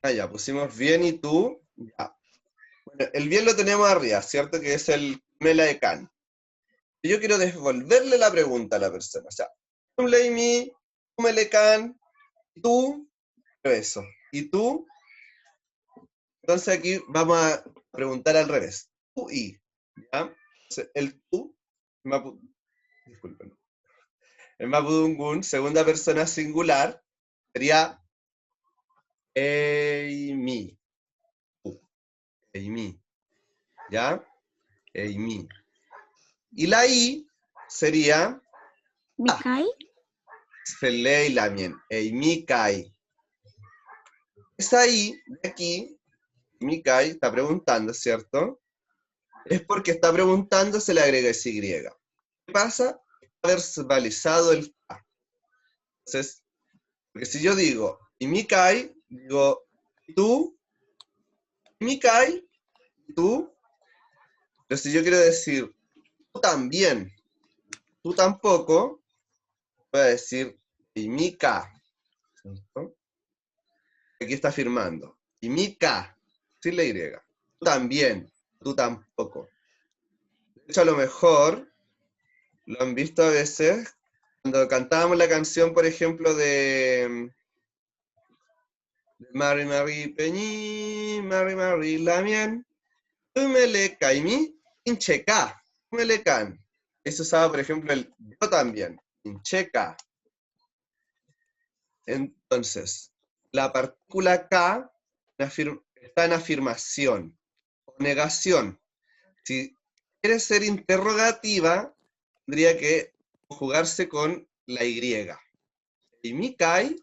ya, pusimos bien y tú. Ya. Bueno, el bien lo tenemos arriba, ¿cierto? Que es el mela de can. Y yo quiero devolverle la pregunta a la persona. O sea, tú leimi, tú mele can, tú, eso. ¿Y tú? Entonces aquí vamos a preguntar al revés. Tú y. ¿Ya? Entonces, el tú, disculpen. En Mapudungun, segunda persona singular, sería eimi. Eimi. ¿Ya? Eimi. Y la I sería ¿Mikai? Felei Lamien. Eimi Kai. Esa I de aquí, Mikai, está preguntando, ¿cierto? Es porque está preguntando, se le agrega ese Y. ¿Qué pasa? Está verbalizado el K. Entonces, porque si yo digo, y Mikai, digo, tú, Mikai, tú, pero si yo quiero decir tú también, tú tampoco, voy a decir imika, ¿cierto? Aquí está afirmando. Imika, sin la Y. Tú también, tú tampoco. De hecho, a lo mejor lo han visto a veces cuando cantábamos la canción, por ejemplo, de Mari Mari Peñi, Mari Mari Lamien, Tumele Kaimi, Incheca, Tumele Can. Eso usaba, por ejemplo, el yo también, Incheca. Entonces, la partícula K está en afirmación o negación. Si quiere ser interrogativa, tendría que conjugarse con la Y. Imikai,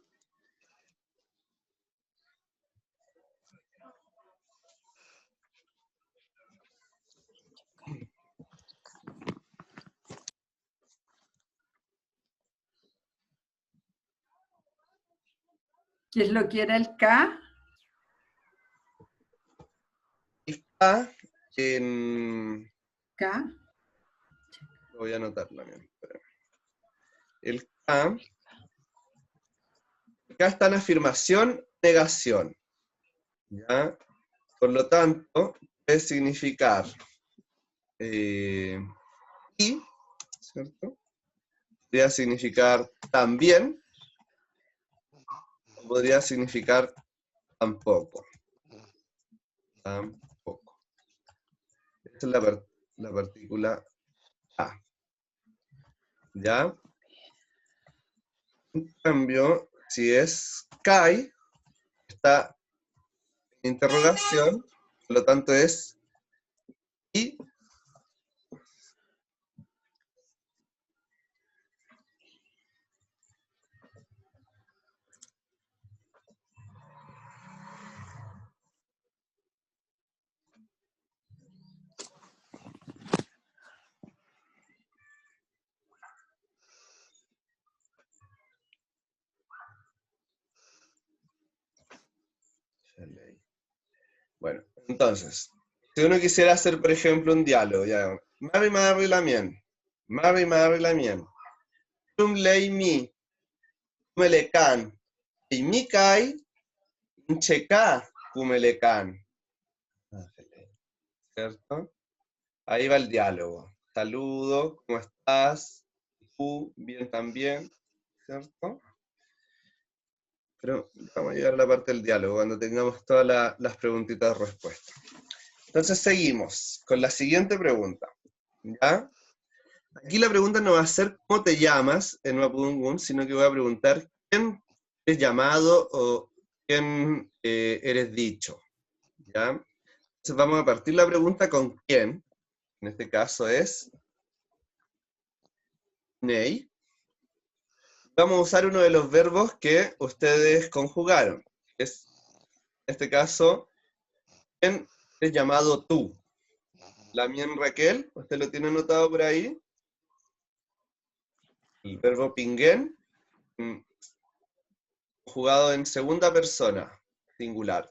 ¿Qué es lo que era el K? está en... K. Lo voy a anotar también. El K está en afirmación, negación. ¿Ya? Por lo tanto, puede significar y, ¿cierto? Podría significar también, o podría significar tampoco. Tampoco. Esta es la partícula A. ¿Ya? En cambio, si es Kai, está en interrogación, por lo tanto es y. Bueno, entonces, si uno quisiera hacer, por ejemplo, un diálogo, ya, Mari Mari Lamien, Mari Mari Lamien, Tum Lei Mi, Kumelekan, y Mi Kai, Incheca, Kumelekan. ¿Cierto? Ahí va el diálogo. Saludo, ¿cómo estás? Tú, bien también, ¿cierto? Pero vamos a llegar a la parte del diálogo, cuando tengamos todas las preguntitas de respuesta. Entonces seguimos con la siguiente pregunta. ¿Ya? Aquí la pregunta no va a ser ¿cómo te llamas? En Mapudungun, sino que voy a preguntar ¿quién eres llamado o quién eres dicho? ¿Ya? Entonces vamos a partir la pregunta con ¿quién? En este caso es Nei. Vamos a usar uno de los verbos que ustedes conjugaron. Es, en este caso, ¿quién es llamado tú? La mien Raquel, ¿usted lo tiene anotado por ahí? El verbo pinguen, conjugado en segunda persona, singular.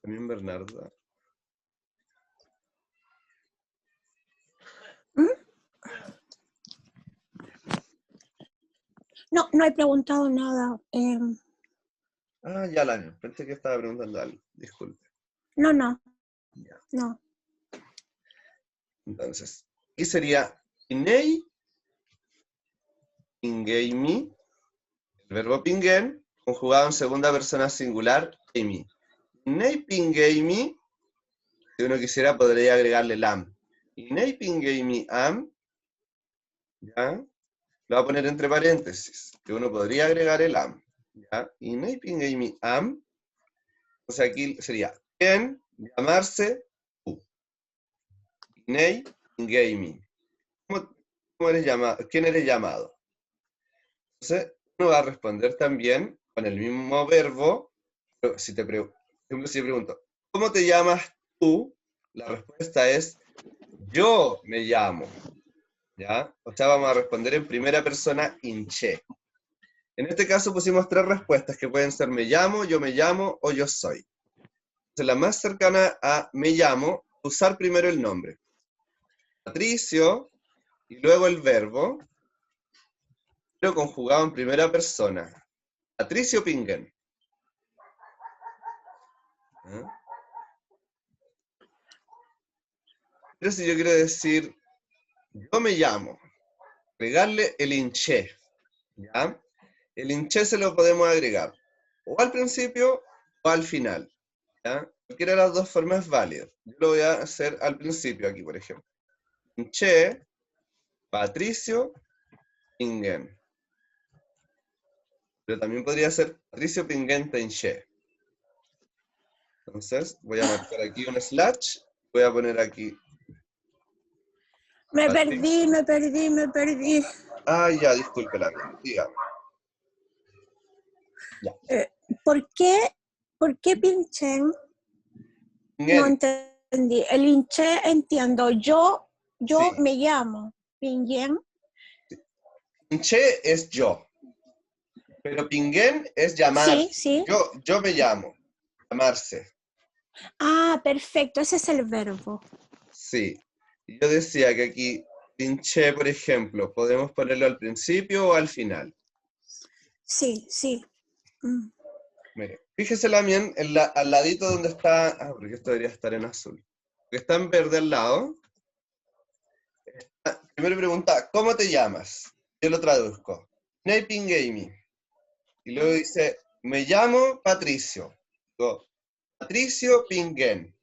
También Bernardo. No, no he preguntado nada. Ah, ya la pensé que estaba preguntando algo, disculpe. No. Ya. No. Entonces, aquí sería Inei, Pingeimi, el verbo pingen, conjugado en segunda persona singular, Emi. Inei Pingeimi, si uno quisiera podría agregarle lam. Inei Pingeimi am, ¿ya? Lo voy a poner entre paréntesis, que uno podría agregar el am. ¿Ya? Inei Pingeimi am, o sea, aquí sería ¿quién? Llamarse, tú. Inei Pingeimi. ¿Cómo eres llamado? ¿Quién eres llamado? Entonces, uno va a responder también con el mismo verbo Pero si por ejemplo, si yo pregunto, ¿cómo te llamas tú? La respuesta es, yo me llamo. ¿Ya? O sea, vamos a responder en primera persona inche. En este caso pusimos 3 respuestas que pueden ser me llamo, yo me llamo o yo soy. Entonces, la más cercana a me llamo, usar primero el nombre. Patricio, y luego el verbo, pero conjugado en primera persona. Patricio Pinguen. ¿Ah? Pero si yo quiero decir, yo me llamo, agregarle el inche, ¿ya? El inche se lo podemos agregar o al principio o al final, ¿ya? Cualquiera de las dos formas es válida. Yo lo voy a hacer al principio aquí, por ejemplo. Inche, Patricio, Pinguen. Pero también podría ser Patricio Pinguen Tenche. Entonces, voy a marcar aquí un slash, voy a poner aquí. Me Patricio. perdí. Ah, ya, disculpe la mía, dígame. Ya. ¿Por qué pinchen? No Pinguen, entendí. El hinche entiendo. Yo sí. me llamo Pingyen. Inche es yo, pero Pinguen es llamar. Sí, sí. Yo me llamo, llamarse. Ah, perfecto. Ese es el verbo. Sí. Y yo decía que aquí, pinche, por ejemplo, podemos ponerlo al principio o al final. Sí, sí. Mm. Mire, fíjese la mía al ladito donde está, porque esto debería estar en azul. Que está en verde al lado. Primero pregunta, ¿cómo te llamas? Yo lo traduzco. Naping Amy. Y luego dice, me llamo Patricio. Digo, Patricio Pinguen.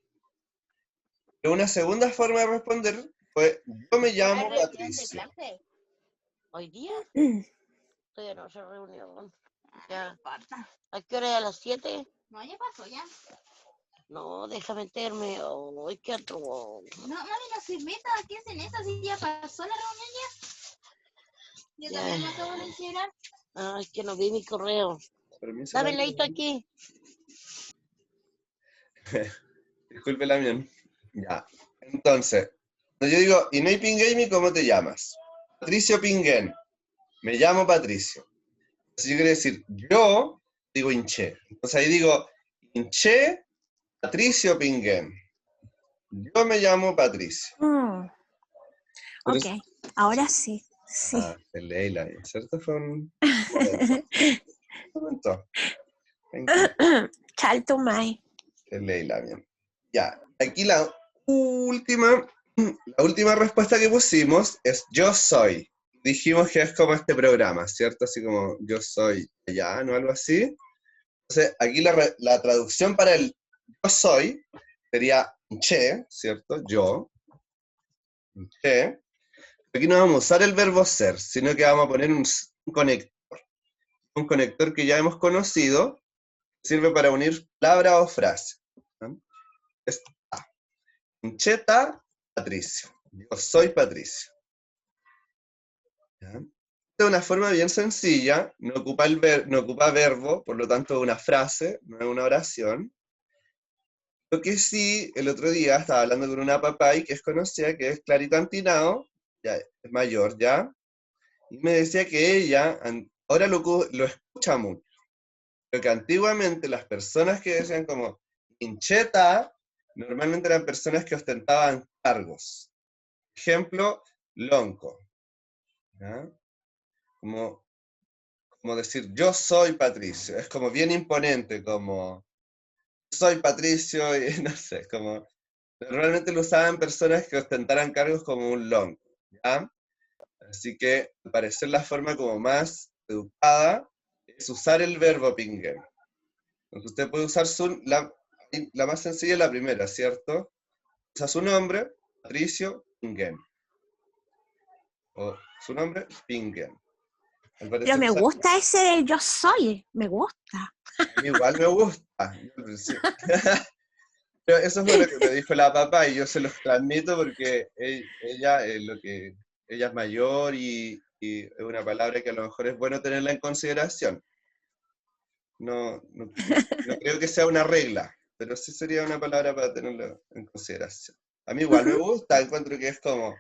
Pero una segunda forma de responder fue, yo me llamo Patricio. Hoy día Mm. estoy en otra reunión. Ya. ¿A qué hora es? ¿A las 7? No, ya pasó, ya. No, déjame meterme. Ay, qué atroz. No, mami, no se meta. ¿Qué hacen eso? Si ya pasó la reunión ya. Yo Ya. también me acabo de enterar. Ay, que no vi mi correo. Permiso, Dame la el ladito mía. aquí. Disculpe la mía. Ya. Entonces, cuando yo digo, y no Pingame, ¿cómo te llamas? Patricio Pinguen. Me llamo Patricio. Entonces yo quiero decir, yo digo Inche. Entonces ahí digo, Inche Patricio Pinguen. Yo me llamo Patricio. Mm. Pero Ok, ahora sí. Sí. se lee la mía, ¿cierto? Fue un momento. Chaltumay. Se lee la mía. Ya, aquí la última respuesta que pusimos es yo soy. Dijimos que es como este programa, ¿cierto? Así como yo soy allá, ¿no? Algo así. Entonces, aquí la traducción para el yo soy sería che, ¿cierto? Yo. Che. Aquí no vamos a usar el verbo ser, sino que vamos a poner un conector. Un conector que ya hemos conocido, sirve para unir palabra o frase. ¿No? Cheta, Patricio. Yo soy Patricio. ¿Ya? De una forma bien sencilla, no ocupa verbo, por lo tanto es una frase, no es una oración. Lo que sí, el otro día estaba hablando con una papay que es conocida, que es Clarita Antinao, ya es mayor ya, y me decía que ella ahora lo escucha mucho, pero que antiguamente las personas que decían como hincheta, normalmente eran personas que ostentaban cargos. Ejemplo, lonco. ¿Ya? Como decir, yo soy Patricio. Es como bien imponente, como, soy Patricio, y no sé, como, normalmente lo usaban personas que ostentaran cargos como un lonco, ¿ya? Así que, al parecer, la forma como más educada es usar el verbo pinguen. Entonces usted puede usar la más sencilla es la primera, ¿cierto? Usa su nombre, Patricio Pinguen. O su nombre, Pinguen. Pero me gusta ese del yo soy. Me gusta. A mí igual me gusta. Pero eso fue lo que me dijo la papá y yo se los transmito porque ella es mayor y es una palabra que a lo mejor es bueno tenerla en consideración. no creo que sea una regla, pero sí sería una palabra para tenerlo en consideración. A mí igual me gusta, encuentro que es como...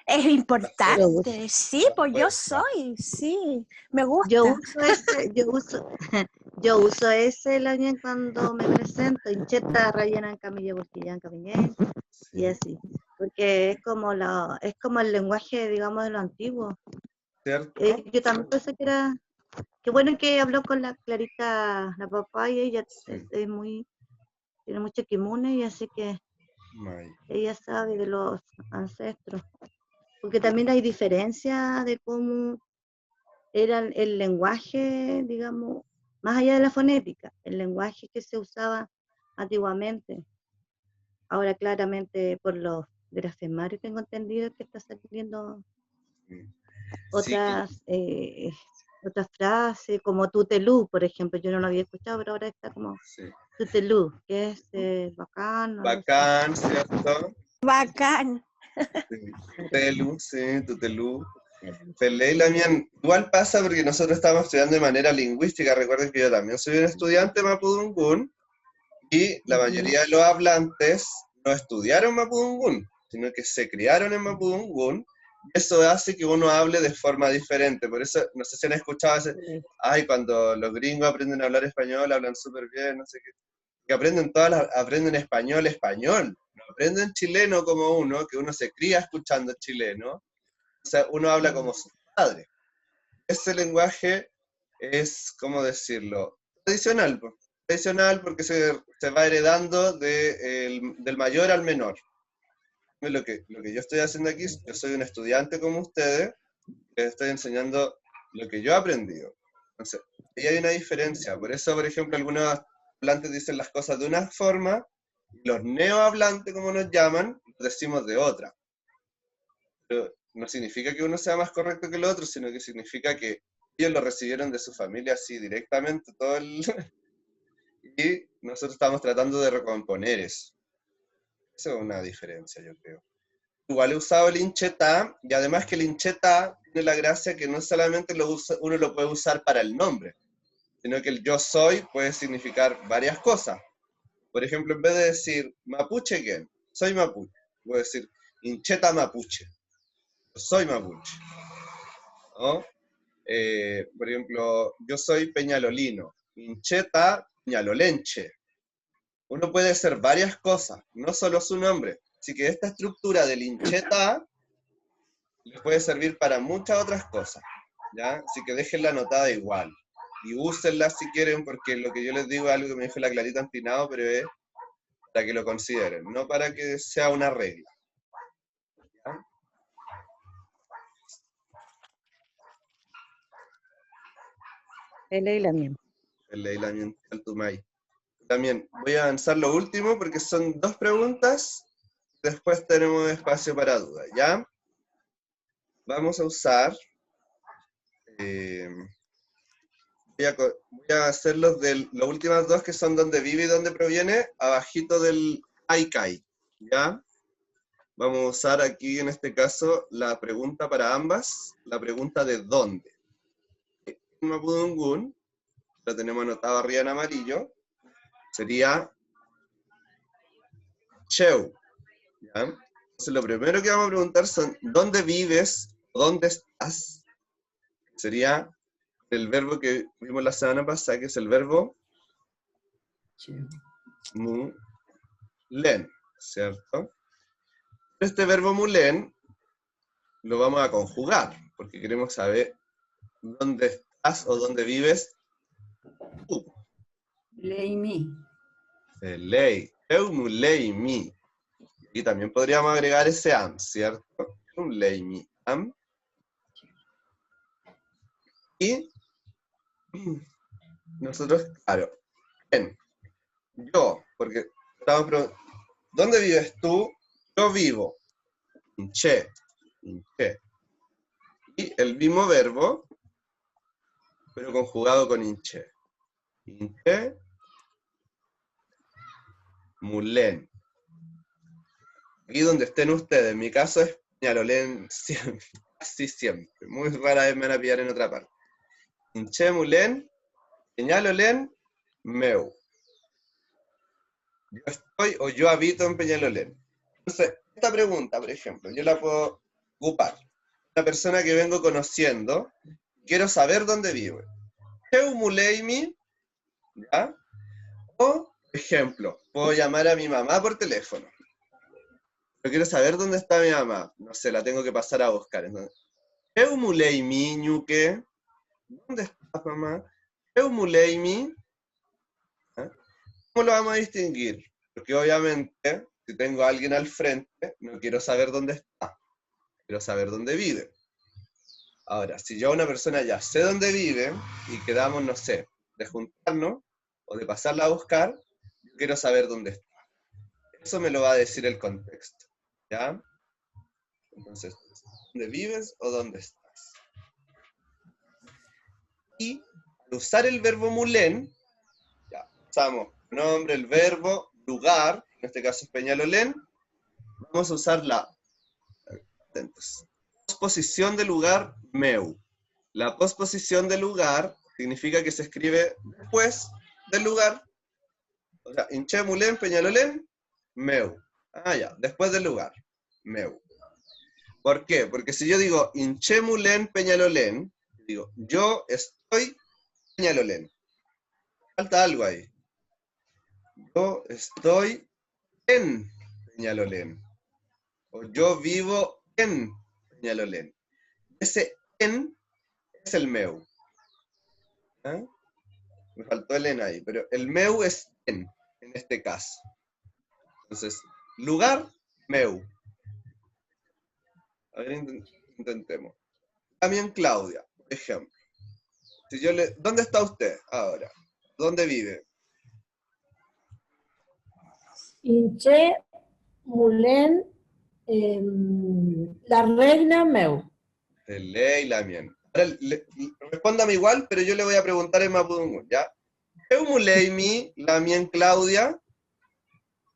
Es Yo uso, importante, sí, pues yo Respuesta. soy, sí, me yo gusta. uso ese, yo uso ese la bien cuando me presento, Incheta, Rayanan Camille, Busquillán Camille, y Sí, así, porque es como el lenguaje, digamos, de lo antiguo. ¿cierto? Yo también pensé que era, qué bueno que habló con la Clarita, la papá, y ella Sí. tiene mucho kimune, y así que May. ella sabe de los ancestros, porque también hay diferencia de cómo era el lenguaje, digamos, más allá de la fonética, el lenguaje que se usaba antiguamente. Ahora claramente por los grafemarios tengo entendido que está saliendo Sí, otras frases, como tutelú, por ejemplo, yo no lo había escuchado, pero ahora está como sí. tutelú, que es bacán, algo así. Bacán, ¿cierto? Bacán. Sí. Tutelu, sí, Tutelu. Pelé y Lamien, igual pasa porque nosotros estamos estudiando de manera lingüística. Recuerden que yo también soy un estudiante mapudungún y la mayoría de los hablantes no estudiaron mapudungún, sino que se criaron en mapudungún. Eso hace que uno hable de forma diferente. Por eso, no sé si han escuchado ese, ay, cuando los gringos aprenden a hablar español, hablan súper bien, no sé qué. Que aprenden español, no aprenden chileno como uno, que uno se cría escuchando chileno, o sea, uno habla como su padre. Ese lenguaje es, ¿cómo decirlo? Tradicional, pues. Tradicional porque se va heredando del mayor al menor. Lo que yo estoy haciendo aquí, yo soy un estudiante como ustedes, les estoy enseñando lo que yo he aprendido. Entonces, ahí hay una diferencia. Por eso, por ejemplo, algunos hablantes dicen las cosas de una forma, y los neohablantes, como nos llaman, lo decimos de otra. Pero no significa que uno sea más correcto que el otro, sino que significa que ellos lo recibieron de su familia así directamente, y nosotros estamos tratando de recomponer eso. Esa es una diferencia, yo creo. Igual he usado el inchetá, y además que el inchetá tiene la gracia que no solamente uno lo puede usar para el nombre, sino que el yo soy puede significar varias cosas. Por ejemplo, en vez de decir mapuche, ¿quién? Soy mapuche. Puedo decir incheta mapuche. Soy mapuche. ¿No? Por ejemplo, yo soy peñalolino. Incheta peñalolenche. Uno puede ser varias cosas, no solo su nombre. Así que esta estructura del incheta les puede servir para muchas otras cosas, ¿ya? Así que déjenla anotada igual. Y úsenla si quieren, porque lo que yo les digo es algo que me dijo la Clarita Antinado, pero es para que lo consideren, no para que sea una regla. ¿Ya? Pelé y la mía. El aislamiento del Tumay. También voy a avanzar lo último porque son 2 preguntas. Después tenemos espacio para dudas, ¿ya? Vamos a usar... voy a hacer los de las últimas 2 que son donde vive y donde proviene, abajito del Aikai, ¿ya? Vamos a usar aquí en este caso la pregunta para ambas, la pregunta de dónde. En mapudungún, lo tenemos anotado arriba en amarillo, sería Cheu, ¿ya? Entonces lo primero que vamos a preguntar son ¿dónde vives? ¿Dónde estás? Sería el verbo que vimos la semana pasada, que es el verbo mulen, ¿cierto? Este verbo mulen lo vamos a conjugar, porque queremos saber dónde estás o dónde vives tú. Leimi. Ley, eu mulei mi. Y también podríamos agregar ese am, ¿cierto? Eu mulei mi am. Y nosotros, claro, bien, yo, porque estamos preguntando, ¿dónde vives tú? Yo vivo. Inche. Inche. Y el mismo verbo, pero conjugado con inche. Inche. Mulén. Aquí donde estén ustedes, en mi caso es Peñalolén siempre, casi siempre. Muy rara vez me van a pillar en otra parte. Inche Mulén, Peñalolén, meu. Yo estoy o yo habito en Peñalolén. Entonces, esta pregunta, por ejemplo, yo la puedo ocupar. Una persona que vengo conociendo, quiero saber dónde vive. Eu muleimi, ¿ya? O, por ejemplo, puedo llamar a mi mamá por teléfono. Yo quiero saber dónde está mi mamá. No sé, la tengo que pasar a buscar. Entonces, eu muleimi, ñuque. ¿Dónde estás, mamá? Eu muleimi. ¿Ah? ¿Cómo lo vamos a distinguir? Porque obviamente, si tengo a alguien al frente, no quiero saber dónde está. Quiero saber dónde vive. Ahora, si yo a una persona ya sé dónde vive y quedamos, no sé, de juntarnos o de pasarla a buscar, yo quiero saber dónde está. Eso me lo va a decir el contexto. ¿Ya? Entonces, ¿dónde vives o dónde estás? Y al usar el verbo mulén, ya usamos el nombre, el verbo, lugar, en este caso es Peñalolén, vamos a usar la posposición de lugar, meu. La posposición de lugar significa que se escribe después del lugar. O sea, Inche, Mulén, Peñalolén, meu. Ah, ya, después del lugar, meu. ¿Por qué? Porque si yo digo Inche, Mulén, Peñalolén, digo, yo estoy Peñalolén. Falta algo ahí. Yo estoy en Peñalolén. O yo vivo en Peñalolén. Ese en es el meu. ¿Ah? Me faltó el en ahí, pero el meu es en este caso. Entonces, lugar, meu. A ver, intentemos. También Claudia, por ejemplo. Si yo le, ¿dónde está usted ahora? ¿Dónde vive? Inche, Mulén, la reina meu. Ley la mien. Ahora, respóndame igual, pero yo le voy a preguntar en mapudungun, ¿ya? Eu mulei mi, la mien Claudia.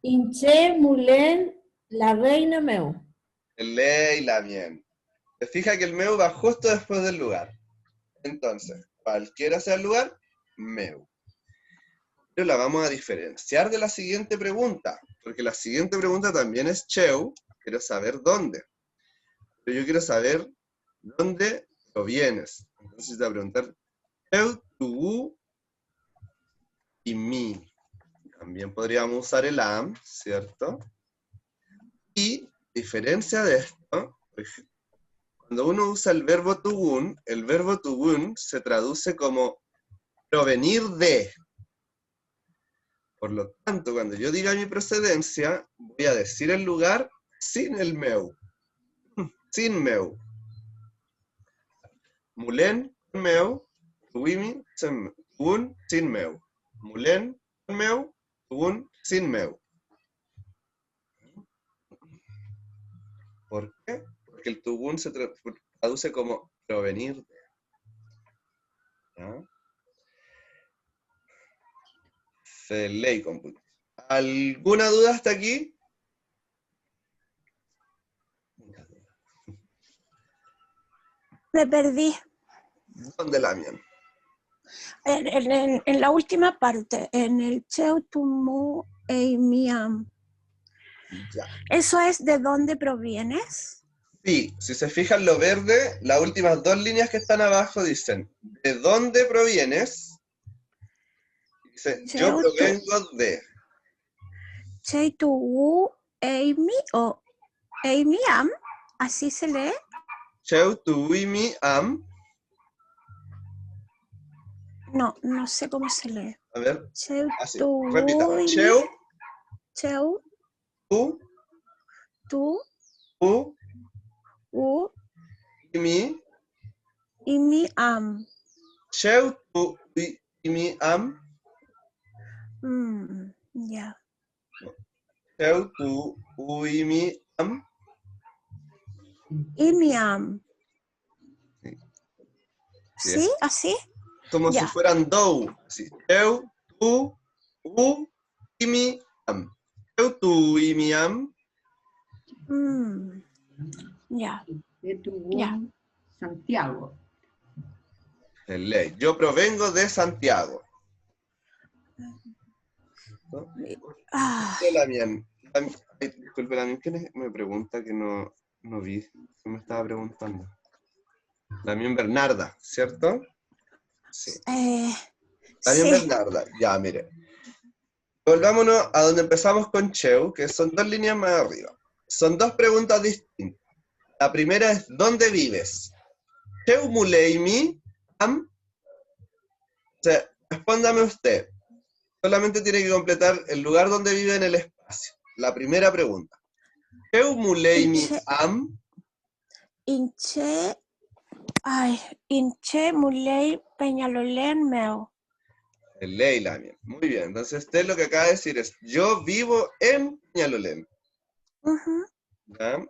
Inche, Mulén, la reina meu. Ley la mien. Se fija que el meu va justo después del lugar. Entonces, cualquiera sea el lugar, meu. Pero la vamos a diferenciar de la siguiente pregunta, porque la siguiente pregunta también es cheu, quiero saber dónde. Pero yo quiero saber dónde provienes. Entonces te voy a preguntar, cheu, tu, y mi. También podríamos usar el am, ¿cierto? Y, a diferencia de esto, cuando uno usa el verbo tugun se traduce como provenir de. Por lo tanto, cuando yo diga mi procedencia, voy a decir el lugar sin el meu. Sin meu. Mulén, meu, tuimi, tugun, sin meu. Mulén, meu, tugun, sin meu. ¿Por qué? Porque el tugun se traduce como provenir de. ¿Ah? Ley computer. ¿Alguna duda hasta aquí? Me perdí. ¿Dónde la mian? En la última parte, en el cheu tumu eimiam. Ya. ¿Eso es de dónde provienes? Sí, si se fijan lo verde, las últimas dos líneas que están abajo dicen, ¿de dónde provienes? Dice, yo provengo de. Cheu tumu eimi o eimiam, así se lee. Cheu tuimi am. No, no sé cómo se lee. A ver, Cheu así, tumu repita. Cheu, cheu tu, tu u, imi. imi am. Cheu tu imi am. Ya. Cheu tu uimi am. Imiam. Sí, ¿Sí? ¿Así? como Ya. si fueran dou. Así. Cheu tu imi am. Cheu tu imi am. Ya. De tu Ya. Santiago. En ley. Yo provengo de Santiago. ¿cierto? Ah, Disculpe, Lamien, ¿quién me pregunta que no vi? ¿Qué me estaba preguntando? Lamien Bernarda, ¿cierto? Sí. Lamien sí. Bernarda, ya, mire. Volvámonos a donde empezamos con Cheu, que son 2 líneas más arriba. Son 2 preguntas distintas. La primera es, ¿dónde vives? Cheu muleimi am. O sea, respóndame usted. Solamente tiene que completar el lugar donde vive en el espacio. La primera pregunta. Cheu muleimi Inche, am. Inche Muley Peñalolén Meu. Ley Lamien. Muy bien. Entonces usted lo que acaba de decir es, yo vivo en Peñalolén. Ujú. ¿Ya?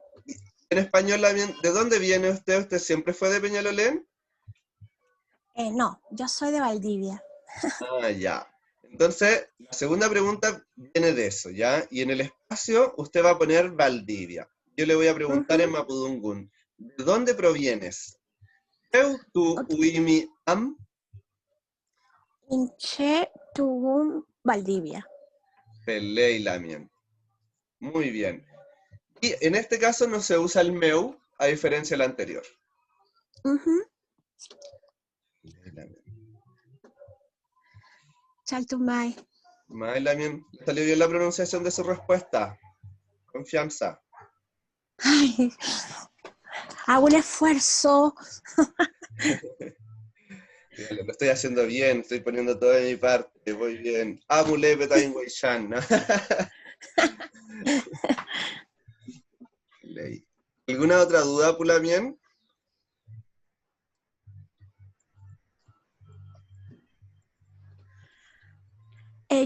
En español, Lamien, ¿de dónde viene usted? ¿Usted siempre fue de Peñalolén? No, yo soy de Valdivia. Ah, ya. Entonces, la segunda pregunta viene de eso, ¿ya? Y en el espacio usted va a poner Valdivia. Yo le voy a preguntar en Ujú. Mapudungun, ¿de dónde provienes? Eu tu Ok. uimi am. Inche Tugum Valdivia. Pelei Lamien. Muy bien. Y en este caso no se usa el meu, a diferencia del anterior. Ujú. Chaltumay. Mai Lamien, ¿le salió bien la pronunciación de su respuesta? Confianza. Ay, hago un esfuerzo. Dígale, lo estoy haciendo bien, estoy poniendo todo de mi parte, voy bien. Amule betain Weishan. Ley. ¿Alguna otra duda, Pulamien?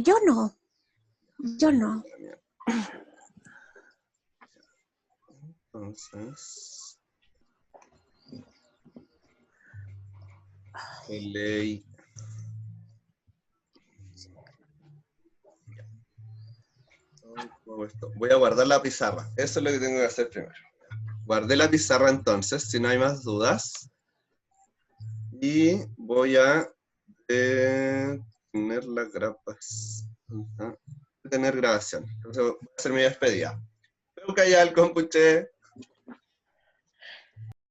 Yo no. Yo no. Entonces. Ley. Voy a guardar la pizarra. Eso es lo que tengo que hacer primero. Guardé la pizarra entonces, si no hay más dudas. Y voy a tener las grapas. Tener grabación. Entonces voy a hacer mi despedida. Espero que haya el compuche.